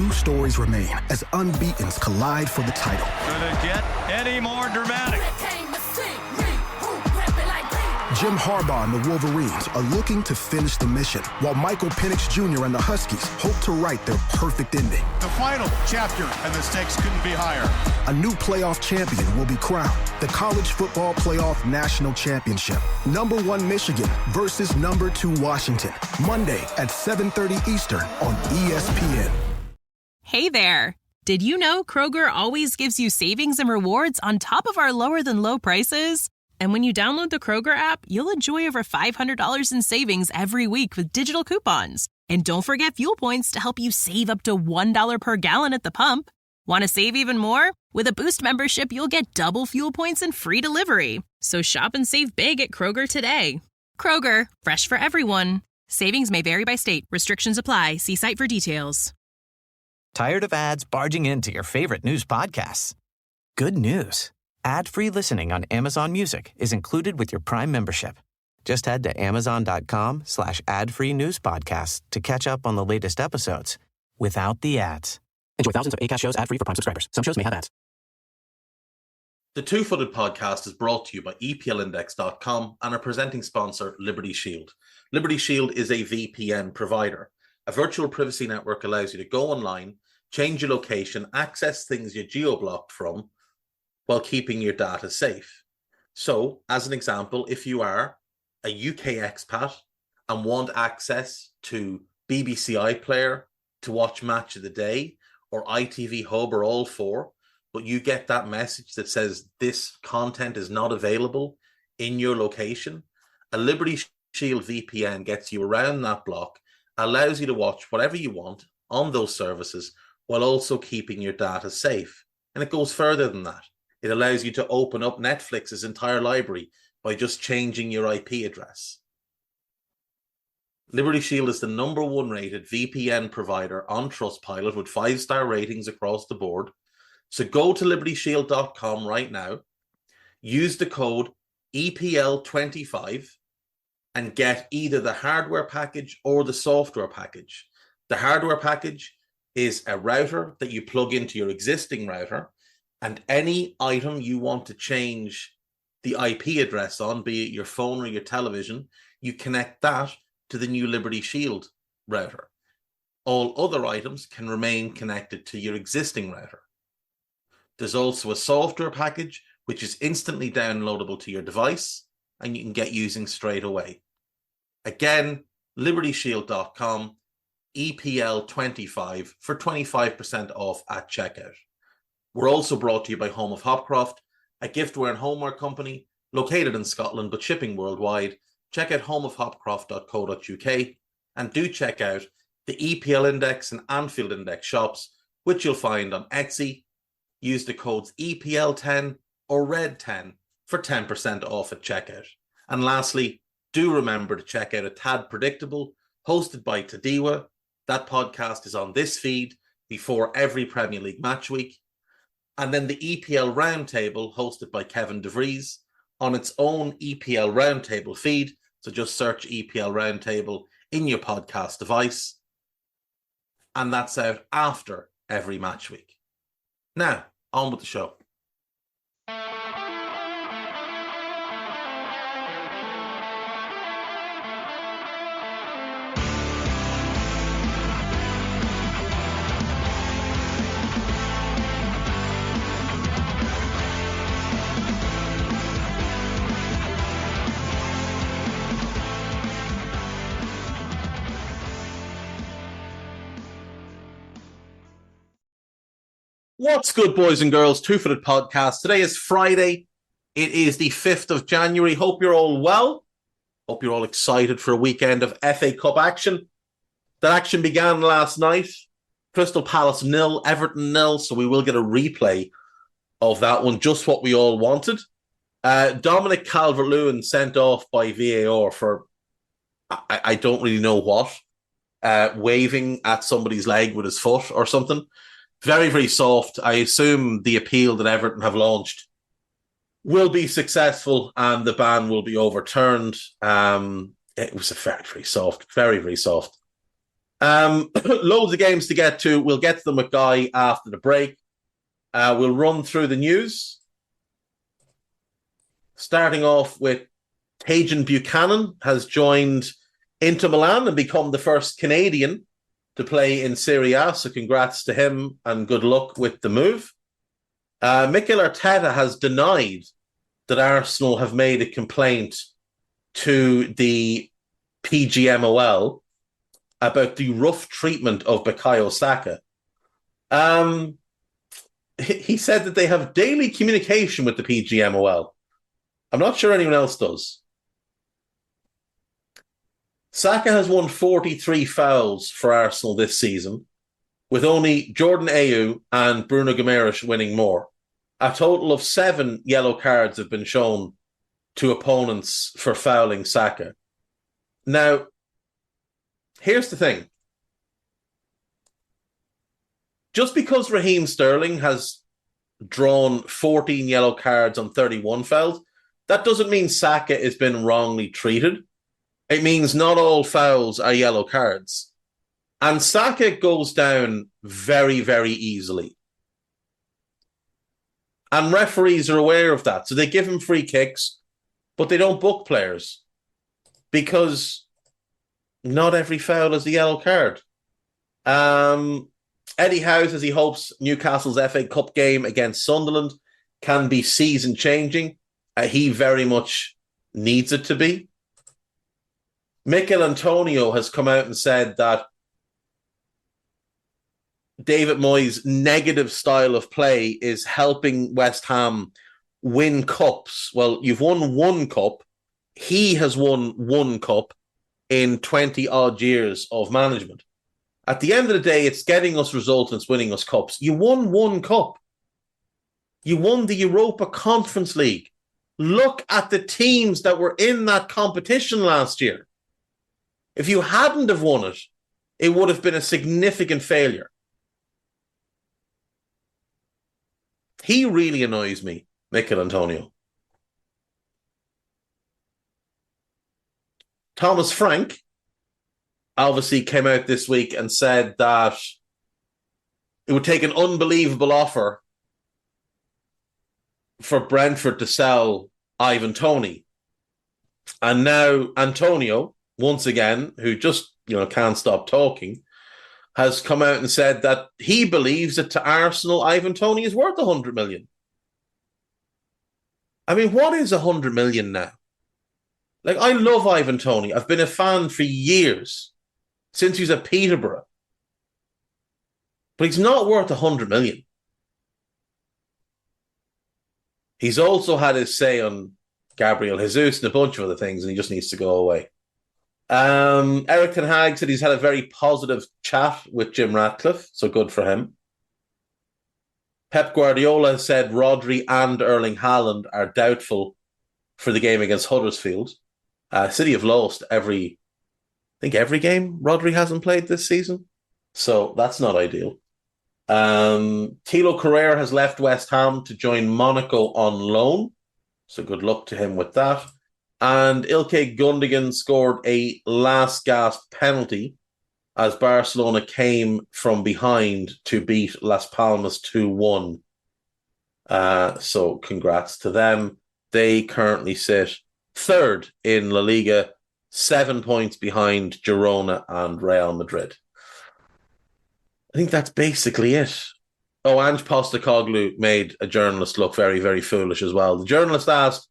two stories remain as unbeatens collide for the title. Could it get any more dramatic? Jim Harbaugh and the Wolverines are looking to finish the mission, while Michael Penix Jr. and the Huskies hope to write their perfect ending. The final chapter, and the stakes couldn't be higher. A new playoff champion will be crowned. The College Football Playoff National Championship. Number 1 Michigan versus number 2 Washington. Monday at 7:30 Eastern on ESPN. Hey there. Did you know Kroger always gives you savings and rewards on top of our lower than low prices? And when you download the Kroger app, you'll enjoy over $500 in savings every week with digital coupons. And don't forget fuel points to help you save up to $1 per gallon at the pump. Want to save even more? With a Boost membership, you'll get double fuel points and free delivery. So shop and save big at Kroger today. Kroger, fresh for everyone. Savings may vary by state. Restrictions apply. See site for details. Tired of ads barging into your favorite news podcasts? Good news. Ad-free listening on Amazon Music is included with your Prime membership. Just head to amazon.com/ad-free news podcasts to catch up on the latest episodes without the ads. Enjoy thousands of Acast shows ad-free for Prime subscribers. Some shows may have ads. The Two-Footed Podcast is brought to you by EPLindex.com and our presenting sponsor, Liberty Shield. Liberty Shield is a VPN provider. A virtual privacy network allows you to go online, change your location, access things you're geo-blocked from, while keeping your data safe. So, as an example, if you are a UK expat and want access to BBC iPlayer to watch Match of the Day or ITV Hub or all four, but you get that message that says this content is not available in your location, a Liberty Shield VPN gets you around that block, allows you to watch whatever you want on those services while also keeping your data safe. And it goes further than that. It allows you to open up Netflix's entire library by just changing your IP address. Liberty Shield is the number 1 rated VPN provider on Trustpilot with 5-star ratings across the board. So go to libertyshield.com right now, use the code EPL25 and get either the hardware package or the software package. The hardware package is a router that you plug into your existing router, and any item you want to change the IP address on, be it your phone or your television, you connect that to the new Liberty Shield router. All other items can remain connected to your existing router. There's also a software package, which is instantly downloadable to your device, and you can get using straight away. Again, libertyshield.com, EPL25 for 25% off at checkout. We're also brought to you by Home of Hopcroft, a giftware and homeware company located in Scotland but shipping worldwide. Check out homeofhopcroft.co.uk and do check out the EPL Index and Anfield Index shops, which you'll find on Etsy. Use the codes EPL10 or RED10 for 10% off at checkout. And lastly, do remember to check out A Tad Predictable, hosted by Tyne-Wear. That podcast is on this feed before every Premier League match week. And then the EPL Roundtable, hosted by Kevin DeVries, on its own EPL Roundtable feed. So just search EPL Roundtable in your podcast device. And that's out after every match week. Now, on with the show. What's good, boys and girls? Two-Footed Podcast. Today is Friday. It is the 5th of January. Hope you're all well. Hope you're all excited for a weekend of FA Cup action. That action began last night. Crystal Palace 0, Everton 0. So we will get a replay of that one. Just what we all wanted. Dominic Calvert-Lewin sent off by VAR for, I don't really know what. Waving at somebody's leg with his foot or something. Very, very soft. I assume the appeal that Everton have launched will be successful and the ban will be overturned. It was a very, very soft, very, very soft. Loads of games to get to. We'll get to them with Guy after the break. We'll run through the news. Starting off with Tajan Buchanan has joined Inter Milan and become the first Canadian to play in Serie A. So congrats to him and good luck with the move. Mikel Arteta has denied that Arsenal have made a complaint to the PGMOL about the rough treatment of Bukayo Saka. He said that they have daily communication with the PGMOL. I'm not sure anyone else does. Saka has won 43 fouls for Arsenal this season, with only Jordan Ayew and Bruno Guimaraes winning more. A total of 7 yellow cards have been shown to opponents for fouling Saka. Now, here's the thing. Just because Raheem Sterling has drawn 14 yellow cards on 31 fouls, that doesn't mean Saka has been wrongly treated. It means not all fouls are yellow cards. And Saka goes down very, very easily. And referees are aware of that. So they give him free kicks, but they don't book players because not every foul is a yellow card. Eddie Howe says he hopes Newcastle's FA Cup game against Sunderland can be season-changing. He very much needs it to be. Mikel Antonio has come out and said that David Moyes' negative style of play is helping West Ham win cups. Well, you've won one cup. He has won one cup in 20-odd years of management. At the end of the day, it's getting us results and it's winning us cups. You won one cup. You won the Europa Conference League. Look at the teams that were in that competition last year. If you hadn't have won it, it would have been a significant failure. He really annoys me, Mikel Antonio. Thomas Frank obviously came out this week and said that it would take an unbelievable offer for Brentford to sell Ivan Toney. And now Antonio, once again, who just can't stop talking, has come out and said that he believes that to Arsenal, Ivan Toney is worth 100 million. I mean, what is 100 million now? Like, I love Ivan Toney. I've been a fan for years, since he was at Peterborough. But he's not worth 100 million. He's also had his say on Gabriel Jesus and a bunch of other things, and he just needs to go away. Eric Ten Hag said he's had a very positive chat with Jim Ratcliffe, so good for him. Pep Guardiola said Rodri and Erling Haaland are doubtful for the game against Huddersfield. City have lost every game Rodri hasn't played this season, so that's not ideal. Thilo Carrere has left West Ham to join Monaco on loan, so good luck to him with that. And Ilkay Gundogan scored a last-gasp penalty as Barcelona came from behind to beat Las Palmas 2-1. So congrats to them. They currently sit third in La Liga, 7 points behind Girona and Real Madrid. I think that's basically it. Oh, Ange Postecoglou made a journalist look very, very foolish as well. The journalist asked,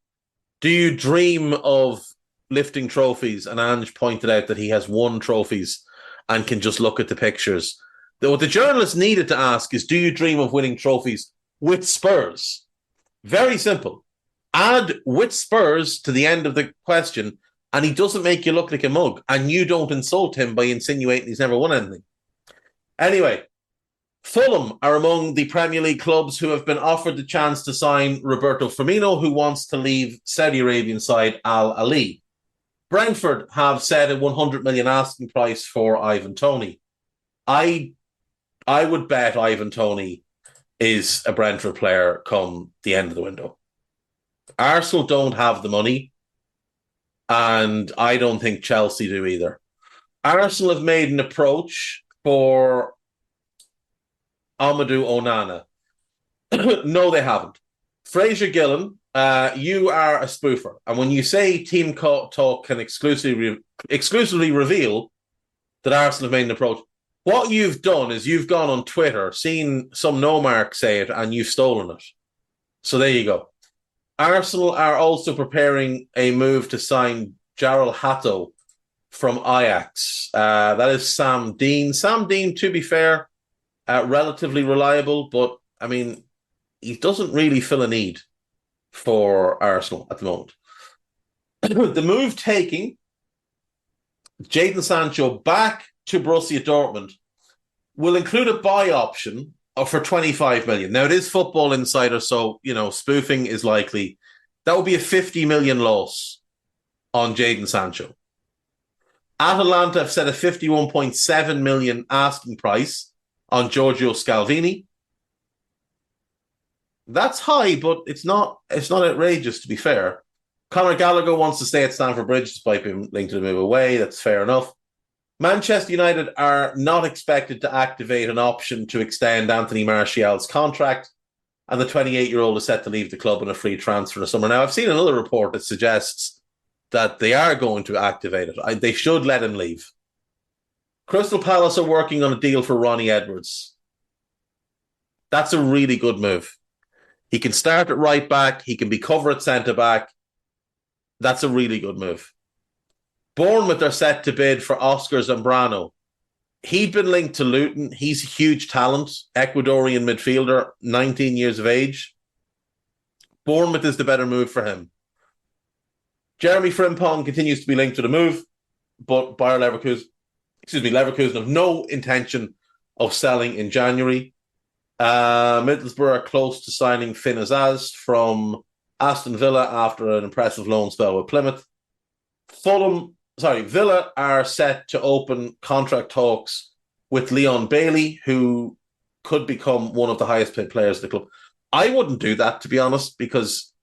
do you dream of lifting trophies? And Ange pointed out that he has won trophies and can just look at the pictures. What the journalist needed to ask is, do you dream of winning trophies with Spurs? Very simple. Add with Spurs to the end of the question, and he doesn't make you look like a mug, and you don't insult him by insinuating he's never won anything. Anyway, Fulham are among the Premier League clubs who have been offered the chance to sign Roberto Firmino, who wants to leave Saudi Arabian side Al Ahly. Brentford have set a 100 million asking price for Ivan Toney. I would bet Ivan Toney is a Brentford player come the end of the window. Arsenal don't have the money, and I don't think Chelsea do either. Arsenal have made an approach for Amadou Onana. No, they haven't. Fraser Gillen, you are a spoofer. And when you say Team Talk can exclusively reveal that Arsenal have made an approach, what you've done is you've gone on Twitter, seen some no-mark say it, and you've stolen it. So there you go. Arsenal are also preparing a move to sign Jarrell Hatto from Ajax. That is Sam Dean. Sam Dean, to be fair, relatively reliable, but, I mean, he doesn't really fill a need for Arsenal at the moment. The move taking Jadon Sancho back to Borussia Dortmund will include a buy option for 25 million. Now, it is Football Insider, so, spoofing is likely. That would be a 50 million loss on Jadon Sancho. Atalanta have set a 51.7 million asking price on Giorgio Scalvini. That's high, but it's not outrageous, to be fair. Conor Gallagher wants to stay at Stamford Bridge despite being linked to the move away. That's fair enough. Manchester United are not expected to activate an option to extend Anthony Martial's contract, and the 28-year-old is set to leave the club in a free transfer in the summer. Now, I've seen another report that suggests that they are going to activate it. They should let him leave. Crystal Palace are working on a deal for Ronnie Edwards. That's a really good move. He can start at right back. He can be cover at centre back. That's a really good move. Bournemouth are set to bid for Oscar Zambrano. He'd been linked to Luton. He's a huge talent, Ecuadorian midfielder, 19 years of age. Bournemouth is the better move for him. Jeremy Frimpong continues to be linked to the move, but Bayer Leverkusen have no intention of selling in January. Middlesbrough are close to signing Finn Azaz from Aston Villa after an impressive loan spell with Plymouth. Villa are set to open contract talks with Leon Bailey, who could become one of the highest paid players of the club. I wouldn't do that, to be honest, because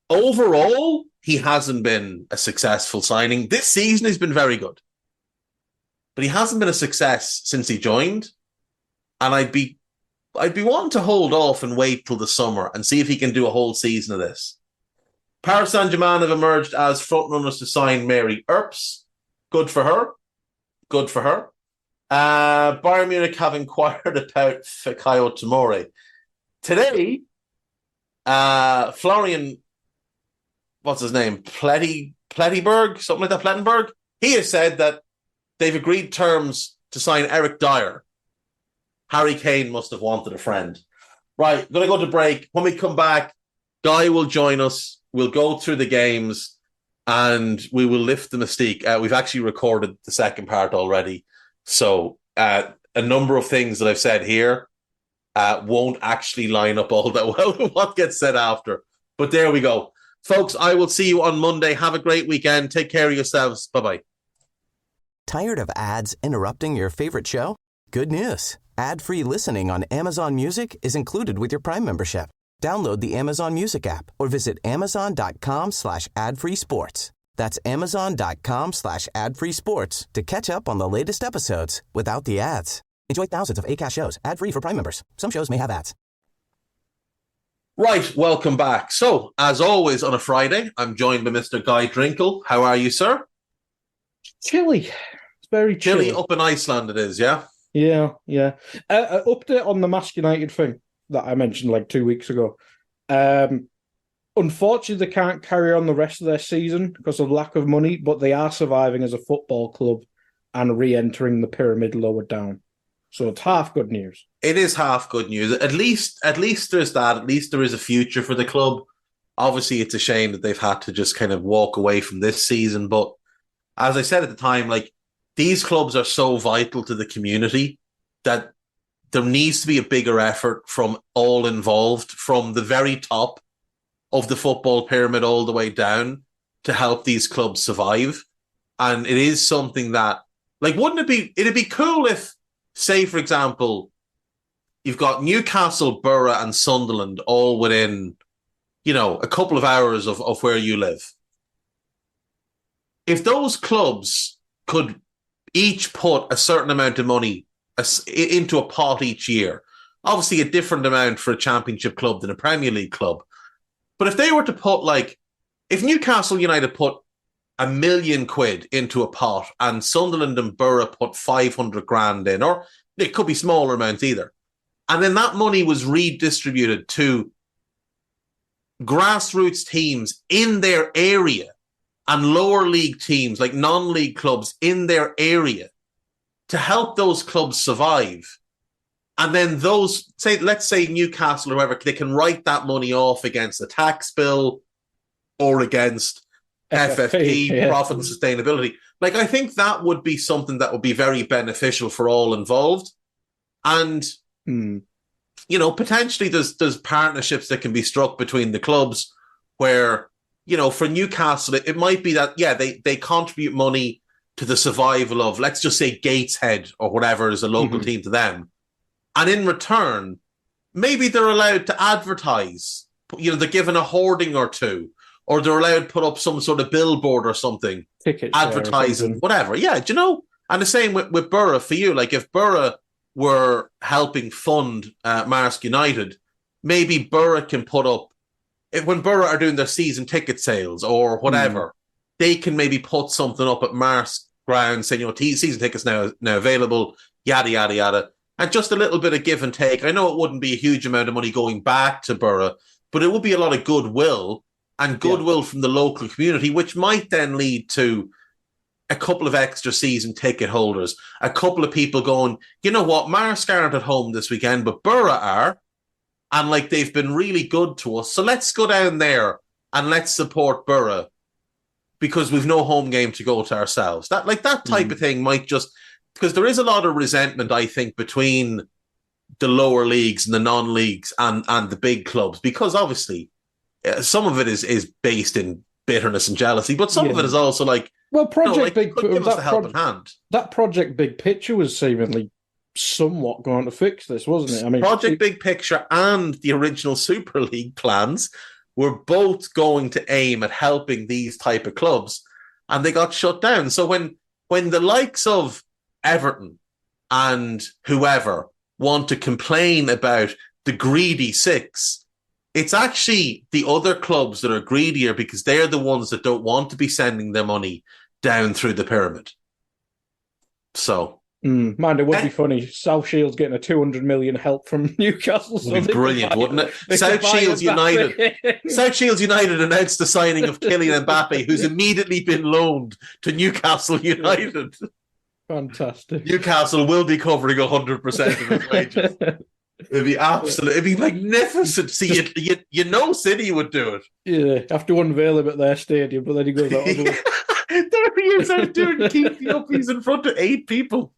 overall, he hasn't been a successful signing. This season, he's been very good. But he hasn't been a success since he joined. And I'd be wanting to hold off and wait till the summer and see if he can do a whole season of this. Paris Saint-Germain have emerged as frontrunners to sign Mary Earps. Good for her. Bayern Munich have inquired about Fikayo Tomori. Today, Florian, what's his name? Plettenberg? Something like that, Plettenberg? He has said that they've agreed terms to sign Eric Dyer. Harry Kane must have wanted a friend. Right, going to go to break. When we come back, Guy will join us. We'll go through the games and we will lift the mystique. We've actually recorded the second part already. So a number of things that I've said here won't actually line up all that well with what gets said after. But there we go. Folks, I will see you on Monday. Have a great weekend. Take care of yourselves. Bye-bye. Tired of ads interrupting your favorite show? Good news. Ad-free listening on Amazon Music is included with your Prime membership. Download the Amazon Music app or visit amazon.com/ad-free sports. That's amazon.com/ad-free sports to catch up on the latest episodes without the ads. Enjoy thousands of Acast shows ad-free for Prime members. Some shows may have ads. Right, welcome back. So, as always on a Friday, I'm joined by Mr. Guy Drinkle. How are you, sir? Chilly. It's very chilly. Up in Iceland it is, yeah? Yeah. Update on the Mask United thing that I mentioned like 2 weeks ago. Unfortunately, they can't carry on the rest of their season because of lack of money, but they are surviving as a football club and re-entering the pyramid lower down. So it's half good news. It is half good news. At least there's that. At least there is a future for the club. Obviously, it's a shame that they've had to just kind of walk away from this season. But as I said at the time, like, these clubs are so vital to the community that there needs to be a bigger effort from all involved, from the very top of the football pyramid all the way down, to help these clubs survive. And it is something that, like, it'd be cool if, say, for example, you've got Newcastle, Borough and Sunderland all within, a couple of hours of where you live. If those clubs could each put a certain amount of money into a pot each year. Obviously, a different amount for a championship club than a Premier League club. But if they were to put, like, if Newcastle United put £1 million into a pot and Sunderland and Borough put 500 grand in, or it could be smaller amounts either, and then that money was redistributed to grassroots teams in their area and lower league teams, like non-league clubs in their area, to help those clubs survive. And then those, let's say Newcastle or whoever, they can write that money off against a tax bill or against FFP, profit and sustainability. Like, I think that would be something that would be very beneficial for all involved. And, you know, potentially there's partnerships that can be struck between the clubs where, you know, for Newcastle, it might be that, yeah, they contribute money to the survival of, let's just say, Gateshead or whatever is a local team to them. And in return, maybe they're allowed to advertise. You know, they're given a hoarding or two, or they're allowed to put up some sort of billboard or something, advertising, whatever. Yeah, do you know? And the same with Borough for you. Like, if Borough were helping fund Marsk United, maybe Borough can put up, when Borough are doing their season ticket sales or whatever, they can maybe put something up at Marsk ground saying, you know, season tickets now available, yada, yada, yada. And just a little bit of give and take. I know it wouldn't be a huge amount of money going back to Borough, but it would be a lot of goodwill and goodwill from the local community, which might then lead to a couple of extra season ticket holders, a couple of people going, you know what, Marsk aren't at home this weekend, but Borough are, and like they've been really good to us. So let's go down there and let's support Borough because we've no home game to go to ourselves. That type of thing might just, because there is a lot of resentment, I think, between the lower leagues and the non-leagues and the big clubs, because obviously some of it is based in bitterness and jealousy, but some of it is also like, well, Project Big give us a helping hand. That Project Big Picture was seemingly somewhat going to fix this, wasn't it? I mean, Project Big Picture and the original Super League plans were both going to aim at helping these type of clubs, and they got shut down. So when the likes of Everton and whoever want to complain about the greedy six, it's actually the other clubs that are greedier because they're the ones that don't want to be sending their money down through the pyramid. So, man, it would be funny. South Shields getting a 200 million help from Newcastle. Would be brilliant, wouldn't it? South Shields United. South Shields United announced the signing of Kylian Mbappe, who's immediately been loaned to Newcastle United. Fantastic. Newcastle will be covering 100% of his wages. It'd be absolute. It'd be magnificent. See, you know, City would do it. Yeah, have to unveil him at their stadium, but then he goes out. There he is out doing keep the uppies in front of 8 people.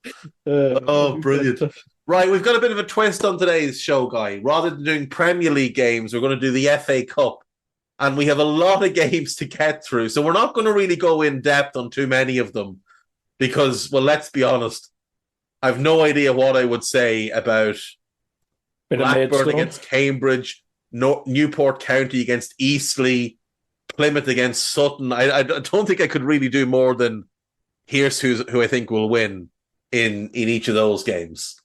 Brilliant! Right, we've got a bit of a twist on today's show, Guy. Rather than doing Premier League games, we're going to do the FA Cup, and we have a lot of games to get through. So we're not going to really go in depth on too many of them because, well, let's be honest, I've no idea what I would say about Blackburn against Cambridge, Newport County against Eastleigh, Plymouth against Sutton. I don't think I could really do more than here's who I think will win in each of those games.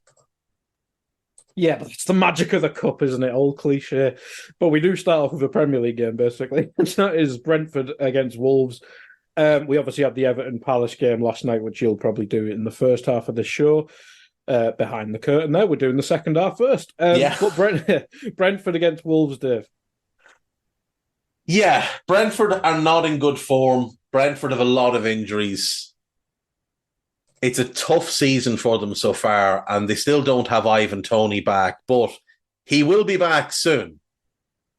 Yeah, but it's the magic of the cup, isn't it? Old cliche. But we do start off with a Premier League game, basically. That is Brentford against Wolves. We obviously had the Everton Palace game last night, which you'll probably do in the first half of the show. Behind the curtain there, we're doing the second half first. But Brentford against Wolves, Dave. Yeah, Brentford are not in good form. Brentford have a lot of injuries. It's a tough season for them so far, and they still don't have Ivan Toney back, but he will be back soon.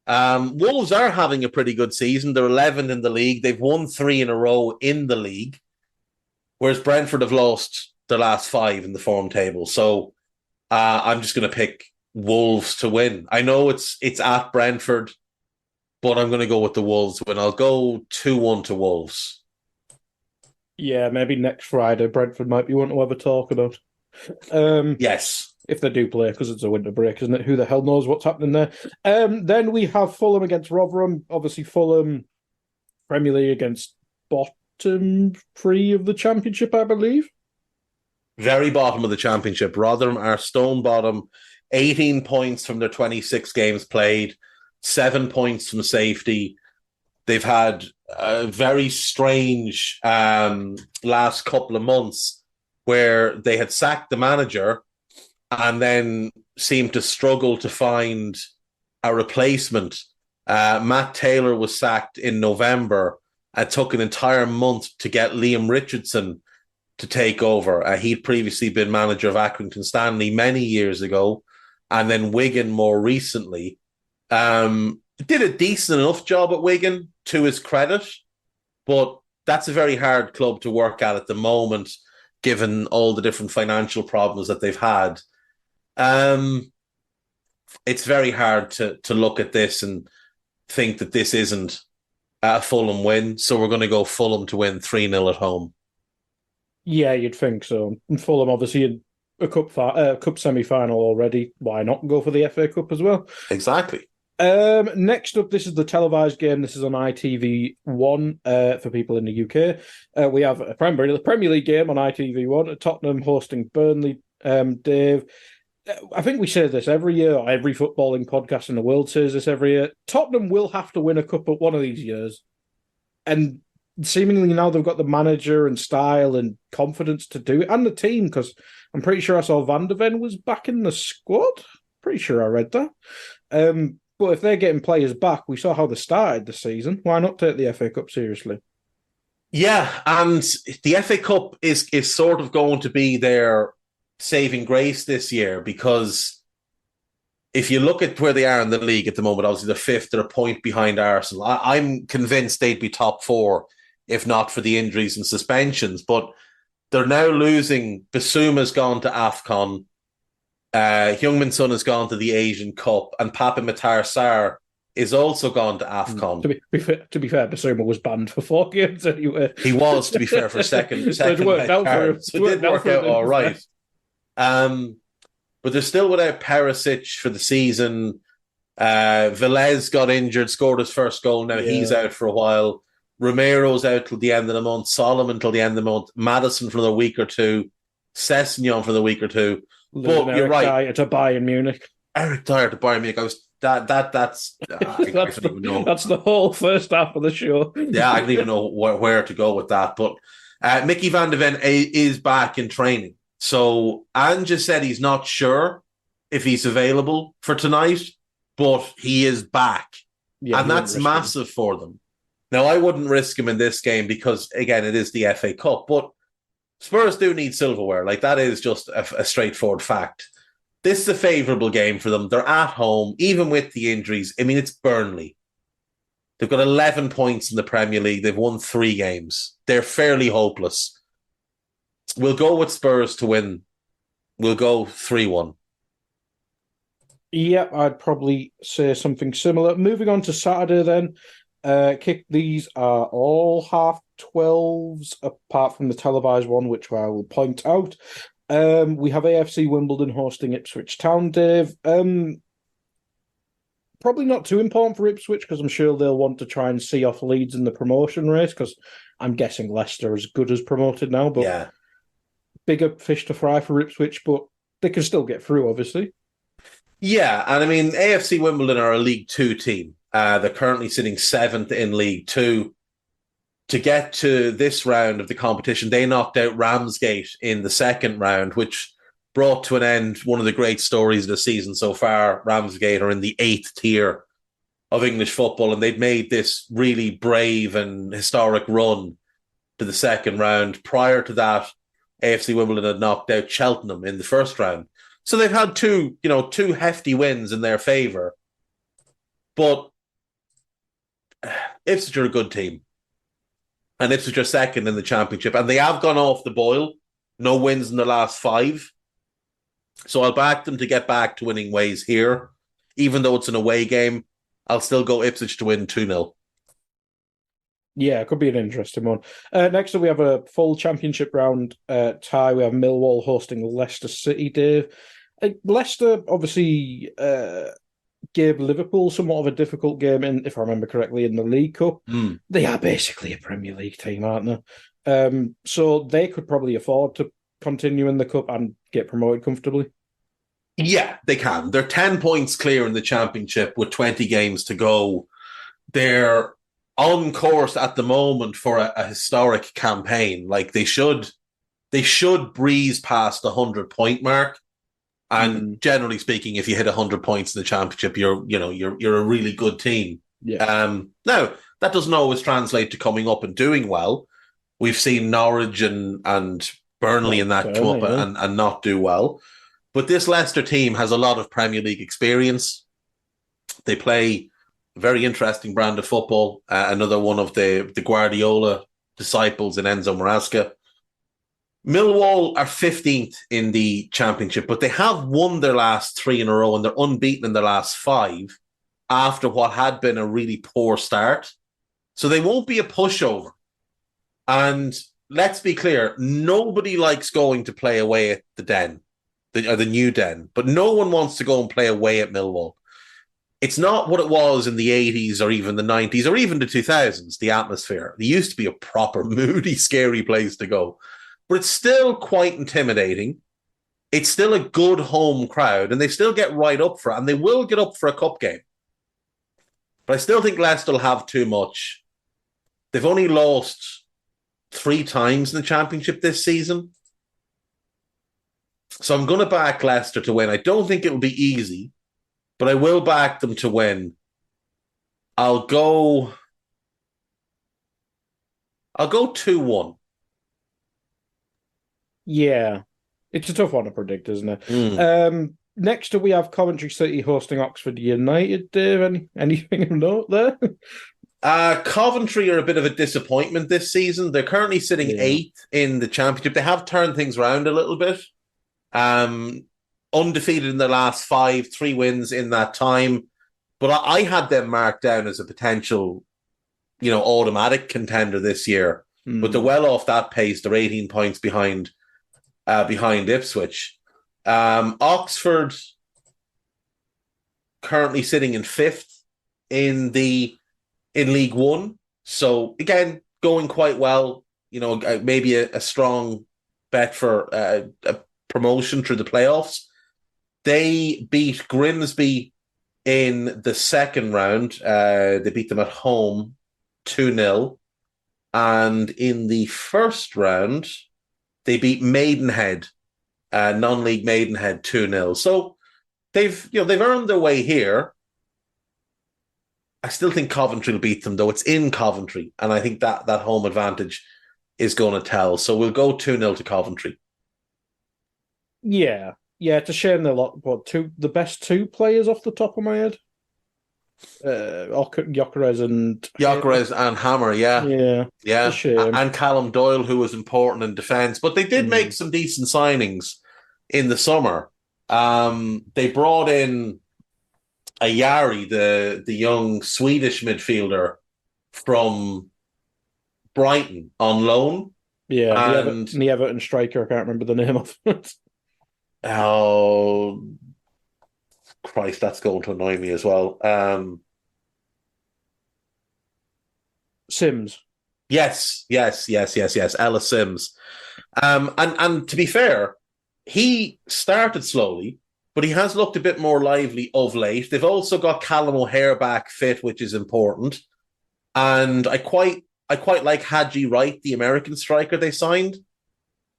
Wolves are having a pretty good season. They're 11th in the league. They've won 3 in a row in the league, whereas Brentford have lost their last 5 in the form table. So I'm just going to pick Wolves to win. I know it's at Brentford, but I'm going to go with the Wolves win. I'll go 2-1 to Wolves. Yeah, maybe next Friday Brentford might be one to have a talk about. Yes. If they do play, because it's a winter break, isn't it? Who the hell knows what's happening there? Then we have Fulham against Rotherham. Obviously, Fulham, Premier League against bottom 3 of the Championship, I believe. very bottom of the Championship. Rotherham are stone bottom, 18 points from their 26 games played, 7 points from safety. They've had a very strange last couple of months where they had sacked the manager and then seemed to struggle to find a replacement. Matt Taylor was sacked in November. It took an entire month to get Liam Richardson to take over. He'd previously been manager of Accrington Stanley many years ago, and then Wigan more recently. Did a decent enough job at Wigan, to his credit, but that's a very hard club to work at the moment, given all the different financial problems that they've had. It's very hard to look at this and think that this isn't a Fulham win, so we're going to go Fulham to win 3-0 at home. Yeah, you'd think so. And Fulham obviously had a cup semi-final already. Why not go for the FA Cup as well? Exactly. Next up, this is the televised game. This is on ITV1 for people in the UK. We have a Premier League game on ITV1. Tottenham hosting Burnley. Dave, I think we say this every year. Every footballing podcast in the world says this every year. Tottenham will have to win a cup at one of these years. And seemingly now they've got the manager and style and confidence to do it, and the team, because I'm pretty sure I saw Van de Ven was back in the squad. Pretty sure I read that. But if they're getting players back, we saw how they started the season. Why not take the FA Cup seriously? Yeah, and the FA Cup is sort of going to be their saving grace this year, because if you look at where they are in the league at the moment, obviously they're fifth, they're a point behind Arsenal. I'm convinced they'd be top four if not for the injuries and suspensions. But they're now losing. Basuma's gone to AFCON. Heung-min Son has gone to the Asian Cup, and Papa Matar Sarr is also gone to AFCON. To be fair, Basuma was banned for 4 games anyway. He was, to be fair, for a second. So it worked out for him. So it did work out all right. But they're still without Perisic for the season. Velez got injured, scored his first goal. Now he's out for a while. Romero's out till the end of the month. Solomon till the end of the month. Madison for the week or two. Sessegnon for the week or two. But you're right. Dyer to Bayern Munich. Eric Dyer to Bayern Munich. That's that's the whole first half of the show. Yeah, I don't even know where to go with that. But Mickey Van de Ven is back in training. So Anja said he's not sure if he's available for tonight, but he is back. Yeah, and that's massive for them. Now, I wouldn't risk him in this game because, again, it is the FA Cup. But Spurs do need silverware. Like, that is just a straightforward fact. This is a favourable game for them. They're at home, even with the injuries. I mean, it's Burnley. They've got 11 points in the Premier League. They've won 3 games. They're fairly hopeless. We'll go with Spurs to win. We'll go 3-1. Yep, I'd probably say something similar. Moving on to Saturday then. These are all 12:30s, apart from the televised one, which I will point out. We have AFC Wimbledon hosting Ipswich Town, Dave. Probably not too important for Ipswich, because I'm sure they'll want to try and see off Leeds in the promotion race, because I'm guessing Leicester is good as promoted now, but yeah. Bigger fish to fry for Ipswich, but they can still get through, obviously. Yeah, and I mean, AFC Wimbledon are a League 2 team. They're currently sitting 7th in League 2. To get to this round of the competition, they knocked out Ramsgate in the second round, which brought to an end one of the great stories of the season so far. Ramsgate are in the 8th tier of English football, and they'd made this really brave and historic run to the second round. Prior to that, AFC Wimbledon had knocked out Cheltenham in the first round. So they've had two hefty wins in their favour. But Ipswich are a good team. And Ipswich are second in the Championship. And they have gone off the boil. No wins in the last 5. So I'll back them to get back to winning ways here. Even though it's an away game, I'll still go Ipswich to win 2-0. Yeah, it could be an interesting one. Next up, we have a full Championship round tie. We have Millwall hosting Leicester City, Dave. Leicester obviously gave Liverpool somewhat of a difficult game, if I remember correctly, in the League Cup. They are basically a Premier League team, aren't they? So they could probably afford to continue in the cup and get promoted comfortably? Yeah, they can. They're 10 points clear in the championship with 20 games to go. They're on course at the moment for a historic campaign. Like they should breeze past the 100-point mark. And generally speaking, if you hit 100 points in the championship, you're a really good team. Yeah. Now that doesn't always translate to coming up and doing well. We've seen Norwich and Burnley in that come up and not do well. But this Leicester team has a lot of Premier League experience. They play a very interesting brand of football. Another one of the Guardiola disciples in Enzo Maresca. Millwall are 15th in the championship, but they have won their last 3 in a row and they're unbeaten in their last 5 after what had been a really poor start. So they won't be a pushover. And let's be clear, nobody likes going to play away at the Den, the new Den, but no one wants to go and play away at Millwall. It's not what it was in the 80s or even the 90s or even the 2000s, the atmosphere. It used to be a proper moody, scary place to go. But it's still quite intimidating. It's still a good home crowd, and they still get right up for it, and they will get up for a cup game. But I still think Leicester will have too much. They've only lost 3 times in the championship this season. So I'm going to back Leicester to win. I don't think it will be easy, but I will back them to win. I'll go 2-1. Yeah. It's a tough one to predict, isn't it? Next up, we have Coventry City hosting Oxford United. Dave, anything of note there? Coventry are a bit of a disappointment this season. They're currently sitting 8th in the championship. They have turned things around a little bit. Undefeated in their last 5, 3 wins in that time. But I had them marked down as a potential, automatic contender this year. But they're well off that pace. They're 18 points behind Ipswich. Oxford currently sitting in 5th in League One. So again, going quite well. Maybe a strong bet for a promotion through the playoffs. They beat Grimsby in the second round. They beat them at home 2-0. And in the first round, they beat Maidenhead, non-league Maidenhead 2-0. So they've earned their way here. I still think Coventry will beat them, though. It's in Coventry, and I think that home advantage is going to tell. So we'll go 2-0 to Coventry. Yeah. It's a shame they're the best 2 players off the top of my head. Gyökeres and Hammer, yeah. A shame. And Callum Doyle, who was important in defence, but they did make some decent signings in the summer. They brought in Ayari, the young Swedish midfielder from Brighton on loan. Yeah, the Everton striker. I can't remember the name of it. Oh, Christ, that's going to annoy me as well. Sims. Yes. Ellis Sims. And to be fair, he started slowly, but he has looked a bit more lively of late. They've also got Callum O'Hare back fit, which is important. And I quite like Haji Wright, the American striker they signed.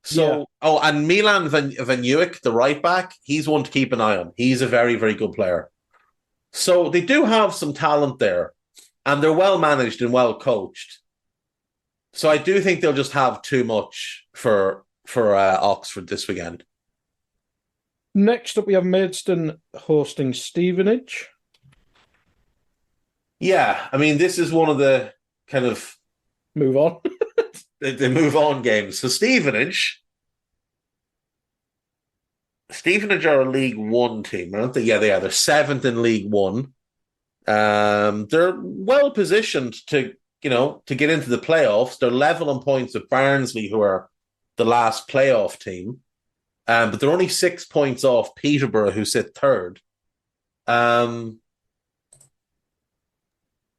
So, and Milan Van Uijk, the right back, he's one to keep an eye on. He's a very, very good player. So they do have some talent there, and they're well managed and well coached. So I do think they'll just have too much for Oxford this weekend. Next up, we have Maidstone hosting Stevenage. Yeah, I mean, this is one of the kind of move on. the move on games. So Stevenage are a League One team, aren't they? Yeah, they are. They're 7th in League One. They're well positioned to get into the playoffs. They're level on points with Barnsley, who are the last playoff team. But they're only 6 points off Peterborough, who sit 3rd.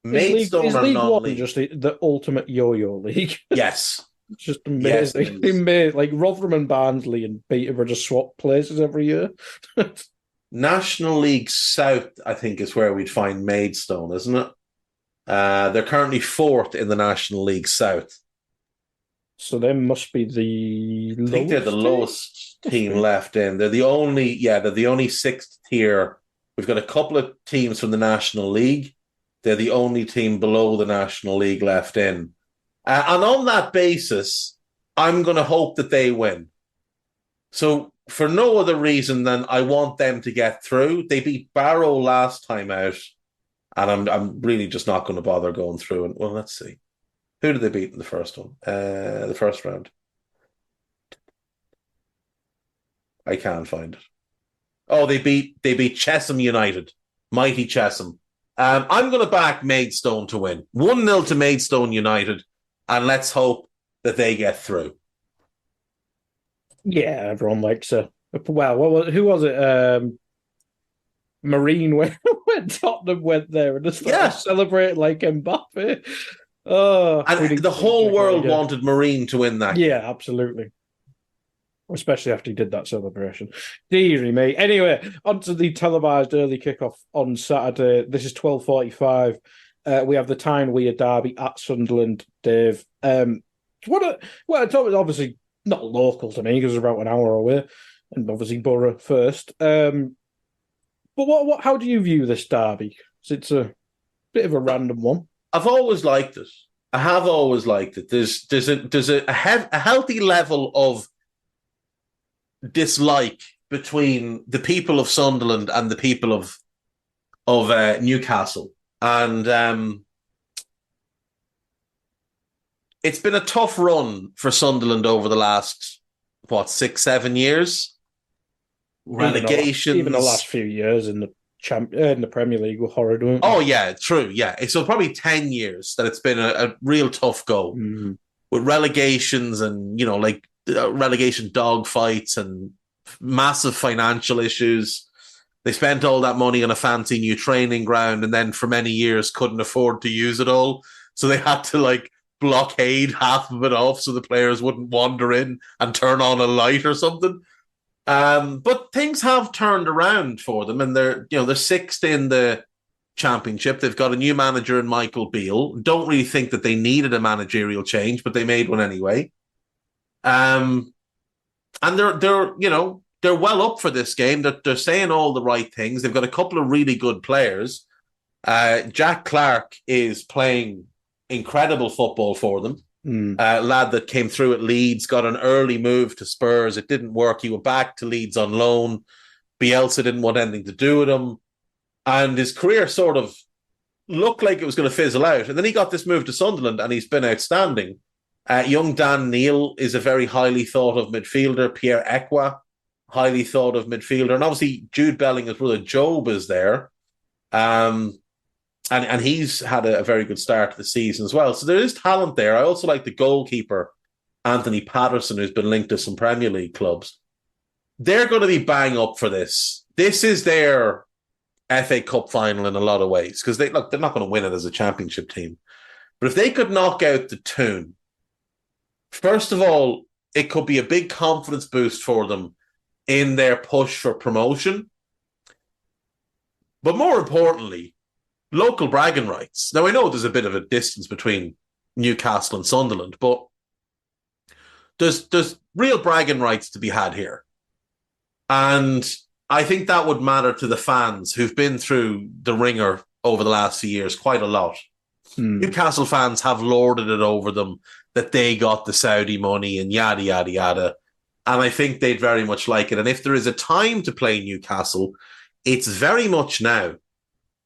Maidstone is are League not One league. just the ultimate yo-yo league? Yes. It's just Yes, it amazing. is. Like Rotherham and Barnsley and Peterborough just swap places every year. National League South, I think, is where we'd find Maidstone, isn't it? They're currently fourth in the National League South. So they must be the I think they're the lowest team left in. They're the only sixth tier. We've got a couple of teams from the National League. They're the only team below the National League left in. And on that basis, I'm going to hope that they win. So for no other reason than I want them to get through. They beat Barrow last time out, and I'm really just not going to bother going through. And well, let's see. Who did they beat in the first one? The first round. I can't find it. Oh, they beat Chesham United. Mighty Chesham. I'm going to back Maidstone to win. 1-0 to Maidstone United, and let's hope that they get through. Yeah, everyone likes a. Well, who was it? Marine when Tottenham went there and just celebrating like Mbappe. Oh, and the whole world wanted Marine to win that. Yeah, absolutely. Especially after he did that celebration. Deary me. Anyway, on to the televised early kickoff on Saturday. This is 12:45. We have the Tyne-Wear derby at Sunderland, Dave. It's obviously not local to me because it's about an hour away, and obviously Borough first. But how do you view this derby? It's a bit of a random one. I've always liked it. I have always liked it. There's a healthy level of dislike between the people of Sunderland and the people of Newcastle, and it's been a tough run for Sunderland over the last 6-7 years. Relegations, even the last few years in the Premier League were horrid, weren't they? Oh yeah, true. Yeah, so probably 10 years that it's been a real tough go with relegations and relegation dogfights and massive financial issues. They spent all that money on a fancy new training ground and then for many years couldn't afford to use it all. So they had to blockade half of it off so the players wouldn't wander in and turn on a light or something. But things have turned around for them, and they're sixth in the Championship. They've got a new manager in Michael Beale. Don't really think that they needed a managerial change, but they made one anyway. And they're well up for this game. They're saying all the right things. They've got a couple of really good players. Jack Clark is playing incredible football for them. Lad that came through at Leeds, got an early move to Spurs. It didn't work. He went back to Leeds on loan. Bielsa didn't want anything to do with him. And his career sort of looked like it was going to fizzle out. And then he got this move to Sunderland and he's been outstanding. Young Dan Neil is a very highly thought of midfielder. Pierre Ekwa, highly thought of midfielder. And obviously Jude Bellingham's brother Job is there. And he's had a very good start to the season as well. So there is talent there. I also like the goalkeeper, Anthony Patterson, who's been linked to some Premier League clubs. They're going to be bang up for this. This is their FA Cup final in a lot of ways, because they're not going to win it as a championship team. But if they could knock out the Toon, first of all, it could be a big confidence boost for them in their push for promotion. But more importantly, local bragging rights. Now, I know there's a bit of a distance between Newcastle and Sunderland, but there's real bragging rights to be had here. And I think that would matter to the fans who've been through the ringer over the last few years quite a lot. Newcastle fans have lorded it over them that they got the Saudi money and yada, yada, yada. And I think they'd very much like it. And if there is a time to play Newcastle, it's very much now,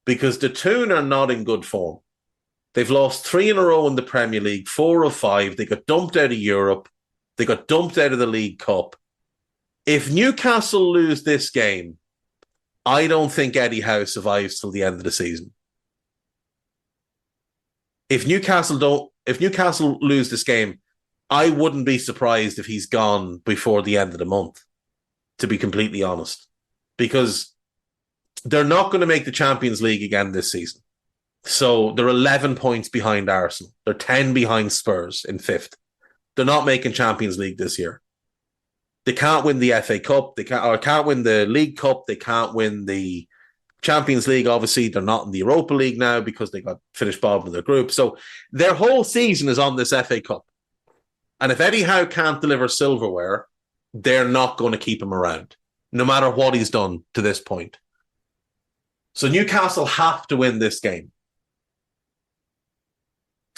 because the Toon are not in good form. They've lost 3 in a row in the Premier League, 4 of 5. They got dumped out of Europe. They got dumped out of the League Cup. If Newcastle lose this game, I don't think Eddie Howe survives till the end of the season. If Newcastle lose this game, I wouldn't be surprised if he's gone before the end of the month, to be completely honest, because they're not going to make the Champions League again this season. So they're 11 points behind Arsenal. They're 10 behind Spurs in 5th. they're not making Champions League this year. They can't win the FA Cup. They can't win the League Cup. They can't win the Champions League. Obviously, they're not in the Europa League now because they got finished bottom of their group. So their whole season is on this FA Cup. And if Eddie Howe can't deliver silverware, they're not going to keep him around, no matter what he's done to this point. So Newcastle have to win this game.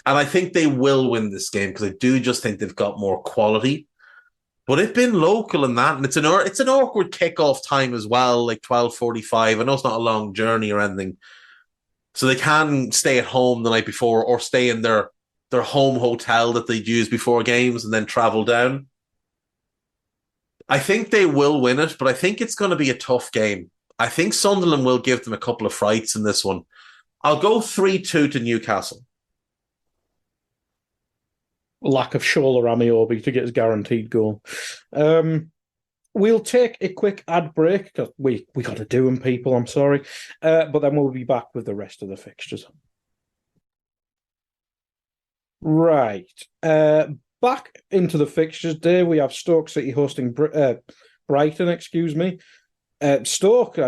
And I think they will win this game because I do just think they've got more quality. But it's been local in that, and it's an awkward kickoff time as well, like 12:45. I know it's not a long journey or anything. So they can stay at home the night before or stay in their home hotel that they'd use before games and then travel down. I think they will win it, but I think it's going to be a tough game. I think Sunderland will give them a couple of frights in this one. I'll go 3-2 to Newcastle. Lack of Shola Amiobi to get his guaranteed goal. We'll take a quick ad break because we got to do them, people. I'm sorry. But then we'll be back with the rest of the fixtures. Right. Back into the fixtures day, we have Stoke City hosting Brighton, Stoke,